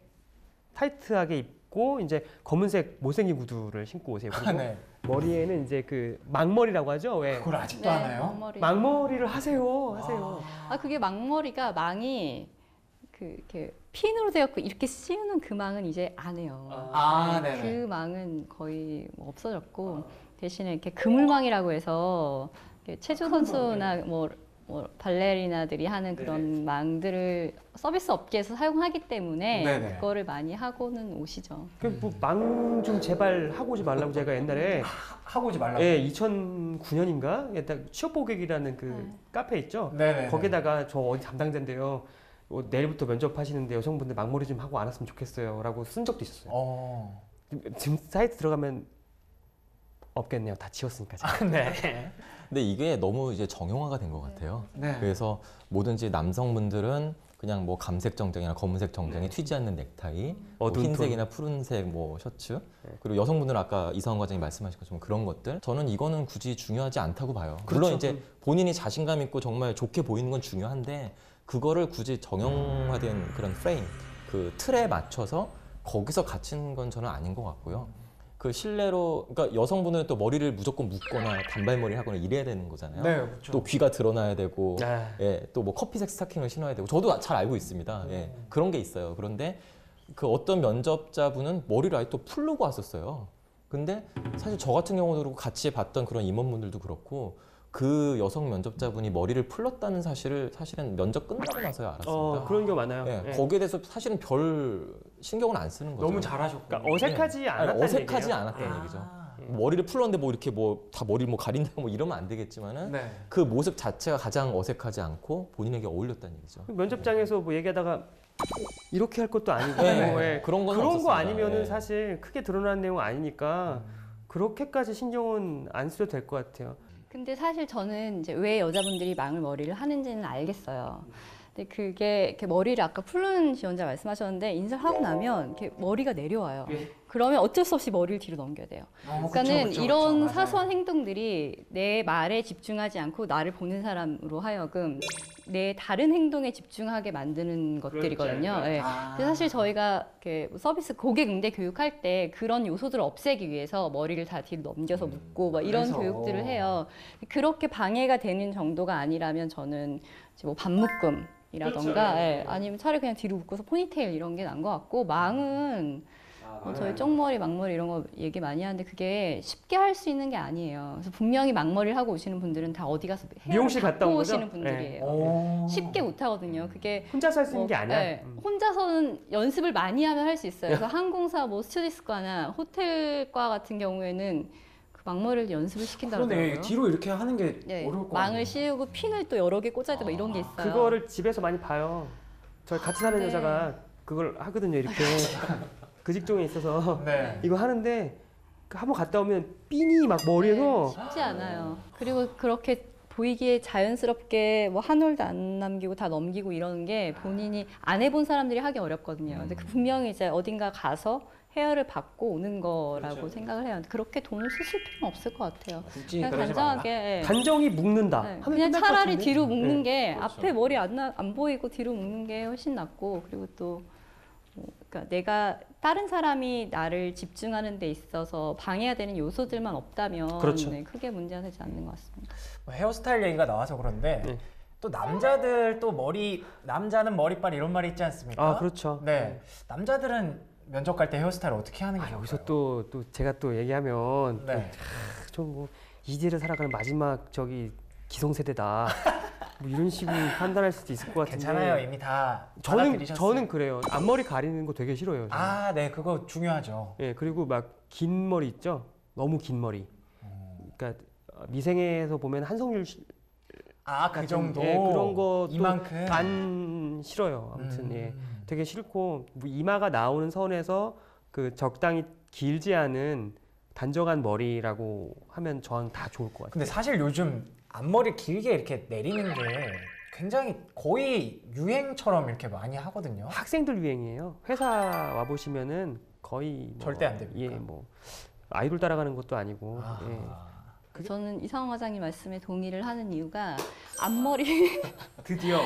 S7: 타이트하게 입고 이제 검은색 못생긴 구두를 신고 오세요. 그리고
S6: 네.
S7: 머리에는 이제 그 망머리라고 하죠. 왜?
S6: 그걸 아직도 하나요?
S8: 막머리.
S7: 망머리를 하세요.
S8: 아 그게 망머리가 망이 이렇게 핀으로 되었고 이렇게 씌우는 그 망은 이제 안 해요.
S6: 네네.
S8: 그 망은 거의 뭐 없어졌고 대신에 이렇게 그물망이라고 해서 이렇게 체조 선수나 뭐 발레리나들이 하는 그런 망들을 서비스 업계에서 사용하기 때문에
S6: 네네.
S8: 그거를 많이 하고는 오시죠.
S7: 망 좀 제발 하고 오지 말라고 제가 옛날에
S6: 하고 오지 말라고.
S7: 예, 2009년인가 취업 고객이라는 그 카페 있죠.
S6: 네네.
S7: 거기다가 저 어디 담당자인데요. 내일부터 면접하시는데 여성분들 망머리 좀 하고 안 왔으면 좋겠어요라고 쓴 적도 있었어요. 지금 사이트 들어가면 없겠네요. 다 지웠으니까. 제가.
S6: 네.
S9: 근데 이게 너무 이제 정형화가 된 것 같아요.
S6: 네.
S9: 그래서 뭐든지 남성분들은 그냥 뭐 감색 정장이나 검은색 정장에 튀지 않는 넥타이, 뭐
S7: 어두운
S9: 흰색이나 푸른색 뭐 셔츠, 그리고 여성분들은 아까 이상원 과장님 말씀하신 것처럼 그런 것들, 저는 이거는 굳이 중요하지 않다고 봐요. 물론 이제 본인이 자신감 있고 정말 좋게 보이는 건 중요한데 그거를 굳이 정형화된 그런 프레임, 그 틀에 맞춰서 거기서 갇힌 건 저는 아닌 것 같고요. 그 실내로, 그러니까 여성분은 또 머리를 무조건 묶거나 단발머리 하거나 이래야 되는 거잖아요.
S6: 네, 그렇죠.
S9: 또 귀가 드러나야 되고,
S7: 아.
S9: 예, 또 뭐 커피색 스타킹을 신어야 되고, 저도 잘 알고 있습니다. 예, 그런 게 있어요. 그런데 그 어떤 면접자분은 머리를 아예 또 풀르고 왔었어요. 근데 사실 저 같은 경우도 그렇고 같이 봤던 그런 임원분들도 그렇고 그 여성 면접자분이 머리를 풀렀다는 사실을 사실은 면접 끝나고 나서야 알았습니다.
S7: 그런 경우 많아요.
S9: 예,
S7: 예.
S9: 거기에 대해서 사실은 별 신경은 안 쓰는 거죠.
S6: 너무 잘하셨고.
S7: 그러니까 어색하지 않았다는
S9: 어색하지
S7: 얘기예요.
S9: 않았다는 얘기죠. 머리를 풀었는데 뭐 이렇게 뭐 다 머리를 뭐 가린다고 뭐 이러면 안 되겠지만은
S6: 네.
S9: 그 모습 자체가 가장 어색하지 않고 본인에게 어울렸다는 얘기죠.
S7: 면접장에서 뭐 얘기하다가 이렇게 할 것도 아니고
S9: 네,
S7: 뭐, 예.
S9: 그런 건
S7: 그런 거
S9: 없었습니다.
S7: 아니면은
S9: 예.
S7: 사실 크게 드러나는 내용은 아니니까 그렇게까지 신경은 안 쓰셔도 될 것 같아요.
S8: 근데 사실 저는 이제 왜 여자분들이 망을 머리를 하는지는 알겠어요. 근데 그게 이렇게 머리를 아까 풀는 지원자 말씀하셨는데 인사를 하고 나면 이렇게 머리가 내려와요. 그러면 어쩔 수 없이 머리를 뒤로 넘겨야 돼요. 그러니까는 이런 사소한 행동들이 내 말에 집중하지 않고 나를 보는 사람으로 하여금 내 다른 행동에 집중하게 만드는 것들이거든요. 예. 근데 사실 저희가 이렇게 서비스 고객 응대 교육할 때 그런 요소들을 없애기 위해서 머리를 다 뒤로 넘겨서 묶고 막 이런
S6: 그래서.
S8: 교육들을 해요. 그렇게 방해가 되는 정도가 아니라면 저는 이제 뭐 반묶음이라던가 예, 아니면 차라리 그냥 뒤로 묶어서 포니테일 이런 게 난 것 같고 망은 저희 쪽머리, 망머리 이런 거 얘기 많이 하는데 그게 쉽게 할 수 있는 게 아니에요. 그래서 분명히 망머리를 하고 오시는 분들은 다 어디 가서
S7: 미용실
S8: 헤어를
S7: 갔다
S8: 받고
S7: 온 거죠?
S8: 오시는 분들이에요.
S6: 오.
S8: 쉽게 못 하거든요. 그게
S7: 혼자서 할 수 있는 게 아니야.
S8: 네, 혼자서는 연습을 많이 하면 할 수 있어요. 그래서 항공사 뭐 스튜디스과나 호텔과 같은 경우에는 그 망머리를 연습을 시킨다고
S6: 그런데
S8: 하더라고요.
S6: 뒤로 이렇게 하는 게
S8: 네,
S6: 어려울 것
S8: 망을
S6: 같아요.
S8: 씌우고 핀을 또 여러 개 꽂아야 되고 이런 게 있어요.
S7: 그거를 집에서 많이 봐요. 저 같이 사는
S8: 네.
S7: 여자가 그걸 하거든요. 이렇게 그 직종에 있어서
S6: 네.
S7: 이거 하는데 한번 갔다 오면 핀이 막 머리에서
S8: 쉽지 않아요. 그리고 그렇게 보이기에 자연스럽게 뭐 한 올도 안 남기고 다 넘기고 이러는 게 본인이 안 해본 사람들이 하기 어렵거든요. 근데 그 분명히 이제 어딘가 가서 헤어를 받고 오는 거라고 생각을 해요. 그렇게 돈을 쓰실 필요는 없을 것 같아요.
S6: 굳이
S8: 그냥
S6: 그러지
S8: 단정하게
S6: 말라.
S8: 예.
S7: 단정히 묶는다.
S8: 네,
S7: 하면
S8: 그냥
S7: 끝날 것
S8: 차라리
S7: 같은데?
S8: 뒤로 묶는
S7: 네.
S8: 게 앞에 머리 안 보이고 뒤로 묶는 게 훨씬 낫고 그리고 또 그러니까 내가 다른 사람이 나를 집중하는 데 있어서 방해가 되는 요소들만 없다면
S7: 그렇죠.
S8: 네, 크게 문제가 되지 않는 것 같습니다.
S6: 뭐 헤어스타일 얘기가 나와서 그런데
S7: 네.
S6: 또 남자들 또 남자는 머리빨 이런 말이 있지 않습니까?
S7: 아 그렇죠.
S6: 네. 남자들은 면접 갈 때 헤어스타일 어떻게 하는 게
S7: 여기서
S6: 좋을까요?
S7: 또 제가 또 얘기하면
S6: 네.
S7: 좀뭐 이대를 살아가는 마지막 저기 기성세대다. 뭐 이런 식으로 판단할 수도 있을 것 같은데.
S6: 괜찮아요. 이미 다
S7: 저는
S6: 받아들이셨어요.
S7: 저는 그래요. 앞머리 가리는 거 되게 싫어요. 저는.
S6: 아, 네. 그거 중요하죠.
S7: 예, 그리고 막 긴 머리 있죠? 너무 긴 머리. 그러니까 미생에서 보면 한성률
S6: 아, 그
S7: 같은,
S6: 정도.
S7: 예, 그런 것도
S6: 이만큼.
S7: 안 싫어요. 아무튼 예, 되게 싫고 뭐 이마가 나오는 선에서 그 적당히 길지 않은 단정한 머리라고 하면 전 다 좋을 것 같아요.
S6: 근데 사실 요즘 앞머리 길게 이렇게 내리는 게 굉장히 거의 유행처럼 이렇게 많이 하거든요.
S7: 학생들 유행이에요. 회사 와 보시면은 거의 뭐,
S6: 절대 안 됩니까?
S7: 예, 뭐 아이돌 따라가는 것도 아니고.
S6: 아.
S7: 예.
S8: 저는 이상원 과장님 말씀에 동의를 하는 이유가 앞머리
S6: 드디어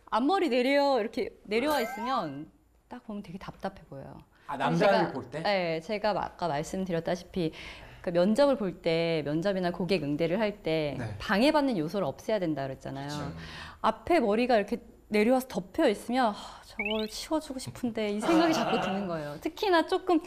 S8: 앞머리 이렇게 내려와 있으면 딱 보면 되게 답답해 보여요.
S6: 아, 남자를
S8: 제가-
S6: 볼 때?
S8: 네, 제가 아까 말씀드렸다시피 그 면접을 볼 때 면접이나 고객 응대를 할 때
S6: 네.
S8: 방해받는 요소를 없애야 된다 그랬잖아요. 앞에 머리가 이렇게 내려와서 덮여 있으면 저걸 치워주고 싶은데 이 생각이 자꾸 드는 거예요. 특히나 조금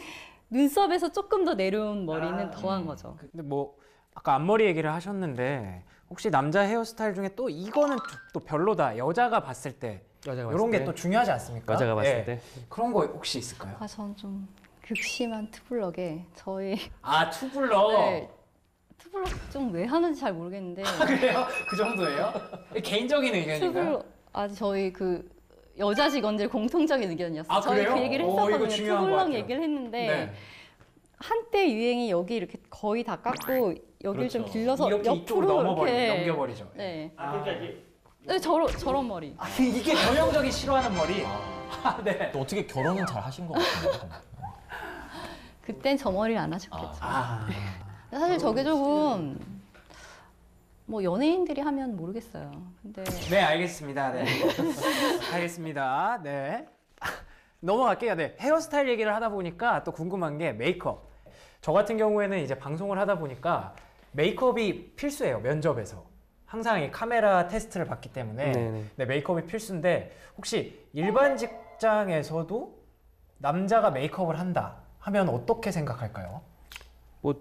S8: 눈썹에서 조금 더 내려온 머리는 더한 거죠.
S6: 근데 뭐 아까 앞머리 얘기를 하셨는데 혹시 남자 헤어스타일 중에 또 이거는 또 별로다. 여자가 봤을 때
S7: 여자가
S6: 이런
S7: 봤을
S6: 게
S7: 때?
S6: 또 중요하지 않습니까?
S7: 여자가 봤을
S6: 예.
S7: 때
S6: 그런 거 혹시 있을까요?
S8: 아, 저는 좀 극심한 투블럭에 저희
S6: 아, 투블럭.
S8: 네, 투블럭 좀 왜 하는지 잘 모르겠는데
S6: 그래요? 그 정도예요? 개인적인 의견인가요?
S8: 투블럭 저희 그 여자 직원들 공통적인 의견이었어요.
S6: 아,
S8: 저희
S6: 그래요?
S8: 그 얘기를
S6: 이거
S8: 했었거든요.
S6: 중요한 것
S8: 투블럭
S6: 같아요.
S8: 얘기를 했는데
S6: 네.
S8: 한때 유행이 여기 이렇게 거의 다 깎고 여기를 좀 길러서
S6: 이렇게 이쪽으로
S8: 옆으로
S6: 넘어버리죠.
S8: 이렇게
S6: 넘겨버리죠.
S8: 네.
S6: 아,
S8: 네, 저런 머리.
S6: 아, 이게 전형적인 싫어하는 머리. 아, 네.
S9: 또 어떻게 결혼은 잘 하신 것 같아요.
S8: 그땐 저 머리를 안 하셨겠죠.
S6: 아,
S8: 사실 저게 조금 뭐 연예인들이 하면 모르겠어요. 근데
S6: 네, 알겠습니다. 네. 알겠습니다. 네. 넘어갈게요. 네. 헤어스타일 얘기를 하다 보니까 또 궁금한 게 메이크업. 저 같은 경우에는 이제 방송을 하다 보니까 메이크업이 필수예요. 면접에서. 항상 이 카메라 테스트를 받기 때문에
S7: 네네.
S6: 네, 메이크업이 필수인데 혹시 일반 직장에서도 남자가 메이크업을 한다 하면 어떻게 생각할까요?
S7: 뭐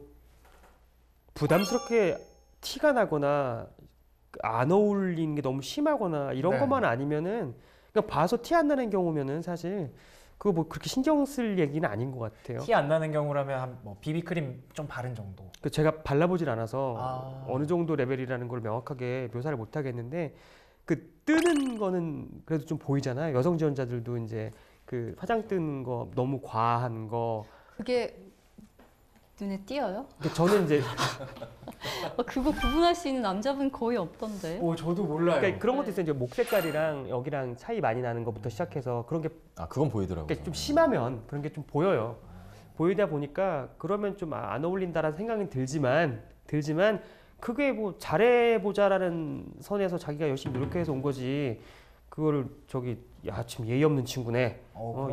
S7: 부담스럽게 티가 나거나 안 어울리는 게 너무 심하거나 이런
S6: 네.
S7: 것만 아니면은 그냥 봐서 티 안 나는 경우면은 사실 그거 뭐 그렇게 신경 쓸 얘기는 아닌 것 같아요.
S6: 티 안 나는 경우라면 한 뭐 비비크림 좀 바른 정도.
S7: 그 제가 발라보질 않아서
S6: 아.
S7: 어느 정도 레벨이라는 걸 명확하게 묘사를 못 하겠는데 그 뜨는 거는 그래도 좀 보이잖아요. 여성 지원자들도 이제 그 화장 뜨는 거 너무 과한 거.
S8: 그게 눈에 띄어요?
S7: 근데 저는 이제
S8: 그거 구분할 수 있는 남자분 거의 없던데.
S6: 오, 저도 몰라요.
S7: 그러니까 그런 것도 있어요. 이제 목 색깔이랑 여기랑 차이 많이 나는 것부터 시작해서 그런 게
S9: 아, 그건 보이더라고요.
S7: 좀 심하면 그런 게 좀 보여요. 보이다 보니까 그러면 좀 안 어울린다라는 생각은 들지만 그게 뭐 잘해보자라는 선에서 자기가 열심히 노력해서 온 거지. 그거를 저기 야 지금 예의 없는 친구네.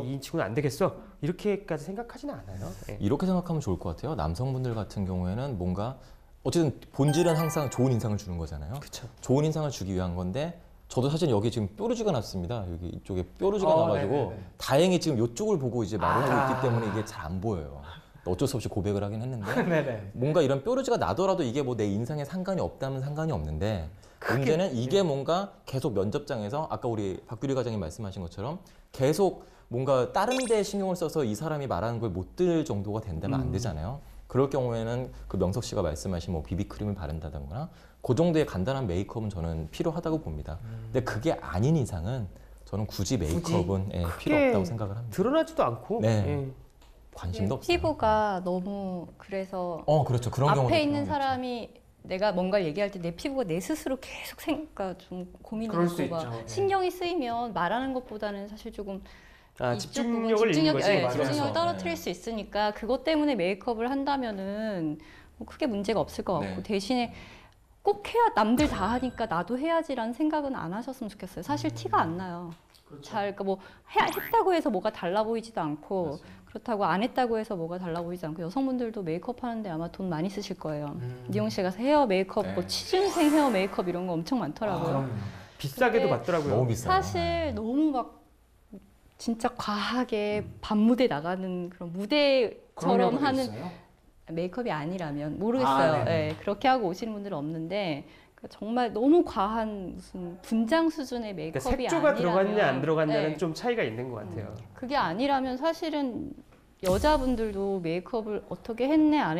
S7: 이 친구는 안 되겠어. 이렇게까지 생각하지는 않아요. 예.
S9: 이렇게 생각하면 좋을 것 같아요. 남성분들 같은 경우에는 뭔가 어쨌든 본질은 항상 좋은 인상을 주는 거잖아요.
S7: 그쵸.
S9: 좋은 인상을 주기 위한 건데 저도 사실 여기 지금 뾰루지가 났습니다. 여기 이쪽에 뾰루지가 나가지고
S6: 네네네.
S9: 다행히 지금 이쪽을 보고 이제 말을 하고 있기 때문에 이게 잘 안 보여요. 어쩔 수 없이 고백을 하긴 했는데
S6: 네네.
S9: 뭔가 이런 뾰루지가 나더라도 이게 뭐 내 인상에 상관이 없다면 상관이 없는데 문제는 이게 뭔가 계속 면접장에서 아까 우리 박규리 과장님 말씀하신 것처럼 계속 뭔가 다른 데 신경을 써서 이 사람이 말하는 걸 못 들을 정도가 된다면 안 되잖아요. 그럴 경우에는 그 명석 씨가 말씀하신 뭐 비비크림을 바른다던가 그 정도의 간단한 메이크업은 저는 필요하다고 봅니다. 근데 그게 아닌 이상은 저는 굳이 메이크업은 예, 필요
S7: 크게
S9: 없다고 생각을 합니다.
S7: 드러나지도 않고.
S9: 네.
S7: 예.
S9: 관심도 없어요.
S8: 피부가 너무 그래서
S9: 그렇죠. 그런 경우도
S8: 앞에 있는
S9: 있죠.
S8: 사람이 내가 뭔가를 얘기할 때 내 피부가 내 스스로 계속 그러니까 좀 고민이
S6: 그럴 수
S8: 되고 막
S6: 있죠. 네.
S8: 신경이 쓰이면 말하는 것보다는 사실 조금
S7: 아,
S8: 이쪽
S7: 집중력을
S8: 부분,
S7: 잃는 거지.
S6: 맞아요.
S8: 집중력을
S9: 그래서,
S8: 떨어뜨릴 수 있으니까 그것 때문에 메이크업을 한다면은 뭐 크게 문제가 없을 것 같고
S9: 네.
S8: 대신에 꼭 해야 남들 다 하니까 나도 해야지라는 생각은 안 하셨으면 좋겠어요. 사실 티가 안 나요. 잘 그러니까 뭐 했다고 해서 뭐가 달라 보이지도 않고 그렇다고 안 했다고 해서 뭐가 달라 보이지 않고 여성분들도 메이크업 하는데 아마 돈 많이 쓰실 거예요. 미용실 가서 헤어 메이크업, 뭐
S9: 네.
S8: 취준생 헤어 메이크업 이런 거 엄청 많더라고요.
S6: 그럼요.
S7: 비싸게도
S8: 근데
S7: 받더라고요.
S9: 너무 비싸요.
S8: 사실 너무 막 진짜 과하게 밤무대 나가는 그런 무대처럼 하는
S6: 있어요?
S8: 메이크업이 아니라면 모르겠어요.
S6: 아, 네네.
S8: 예, 그렇게 하고 오시는 분들은 없는데 정말 너무 과한 무슨 분장 수준의
S7: 그러니까
S8: 메이크업이
S7: 색조가
S8: 아니라면
S7: 들어갔냐 안 들어갔냐는
S8: 예,
S7: 좀 차이가 있는 것 같아요.
S8: 그게 아니라면 사실은 여자분들도 메이크업을 어떻게 했네 안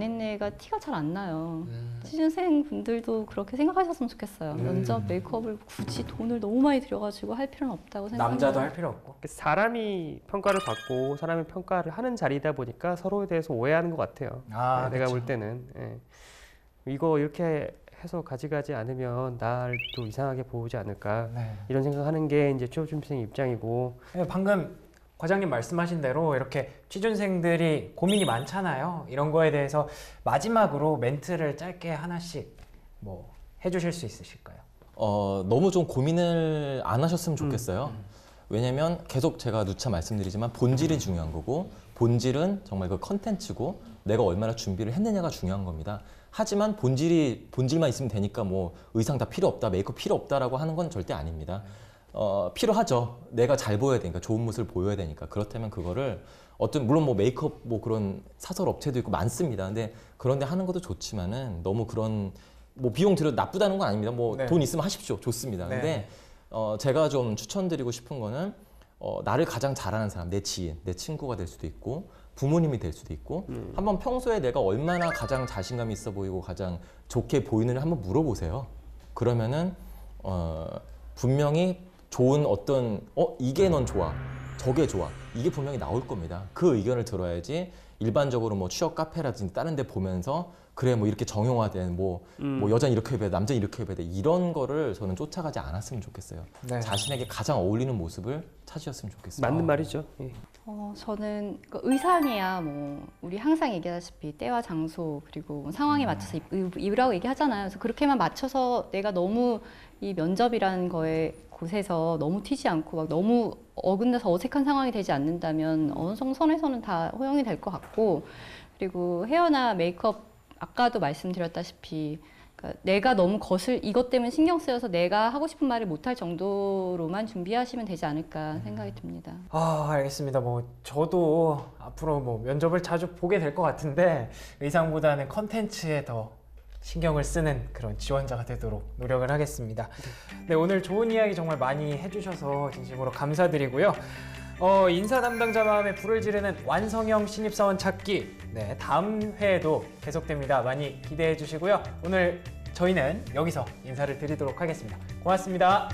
S8: 했네가 티가 잘 안 나요. 취준생 분들도 그렇게 생각하셨으면 좋겠어요. 면접 메이크업을 굳이 돈을 너무 많이 들여가지고 할 필요는 없다고 생각합니다.
S6: 남자도 할 필요 없고.
S7: 사람이 평가를 받고 사람이 평가를 하는 자리다 보니까 서로에 대해서 오해하는 것 같아요.
S6: 아,
S7: 내가
S6: 그쵸.
S7: 볼 때는 이거 이렇게 해서 가져가지 않으면 날 또 이상하게 보지 않을까
S6: 네.
S7: 이런 생각하는 게 이제 취업준비생 입장이고
S6: 방금 과장님 말씀하신 대로 이렇게 취준생들이 고민이 많잖아요. 이런 거에 대해서 마지막으로 멘트를 짧게 하나씩 뭐 해주실 수 있으실까요?
S9: 너무 좀 고민을 안 하셨으면 좋겠어요. 왜냐면 계속 제가 누차 말씀드리지만 본질이 중요한 거고, 본질은 정말 그 컨텐츠고 내가 얼마나 준비를 했느냐가 중요한 겁니다. 하지만 본질만 있으면 되니까 뭐 의상 다 필요 없다, 메이크업 필요 없다라고 하는 건 절대 아닙니다. 필요하죠. 내가 잘 보여야 되니까, 좋은 모습을 보여야 되니까. 그렇다면 그거를 물론 뭐 메이크업 뭐 그런 사설 업체도 있고 많습니다. 근데 그런데 하는 것도 좋지만은 너무 그런 뭐 비용 들여도 나쁘다는 건 아닙니다. 뭐 돈 있으면 하십시오. 좋습니다. 근데 제가 좀 추천드리고 싶은 거는 나를 가장 잘하는 사람, 내 지인, 내 친구가 될 수도 있고 부모님이 될 수도 있고 한번 평소에 내가 얼마나 가장 자신감이 있어 보이고 가장 좋게 보이는지 한번 물어보세요. 그러면은 분명히 좋은 어떤 이게 넌 좋아, 저게 좋아, 이게 분명히 나올 겁니다. 그 의견을 들어야지 일반적으로 뭐 취업 카페라든지 다른 데 보면서 그래 뭐 이렇게 정형화된 뭐 여자는 이렇게 입어야 돼, 남자는 이렇게 입어야 돼, 이런 거를 저는 쫓아가지 않았으면 좋겠어요.
S6: 네.
S9: 자신에게 가장 어울리는 모습을 찾으셨으면 좋겠어요.
S7: 맞는 말이죠. 예.
S8: 저는 그 의상이야 뭐 우리 항상 얘기하다시피 때와 장소 그리고 상황에 맞춰서 입으라고 얘기하잖아요. 그래서 그렇게만 맞춰서 내가 너무 이 면접이라는 거에 곳에서 너무 튀지 않고 막 너무 어긋나서 어색한 상황이 되지 않는다면 어느 정도 선에서는 다 허용이 될 것 같고, 그리고 헤어나 메이크업 아까도 말씀드렸다시피 그러니까 내가 너무 이것 때문에 신경 쓰여서 내가 하고 싶은 말을 못할 정도로만 준비하시면 되지 않을까 생각이 듭니다.
S6: 알겠습니다. 뭐 저도 앞으로 뭐 면접을 자주 보게 될 것 같은데 의상보다는 컨텐츠에 더 신경을 쓰는 그런 지원자가 되도록 노력을 하겠습니다. 네, 오늘 좋은 이야기 정말 많이 해주셔서 진심으로 감사드리고요. 인사 담당자 마음에 불을 지르는 완성형 신입사원 찾기, 네, 다음 회에도 계속됩니다. 많이 기대해 주시고요. 오늘 저희는 여기서 인사를 드리도록 하겠습니다. 고맙습니다.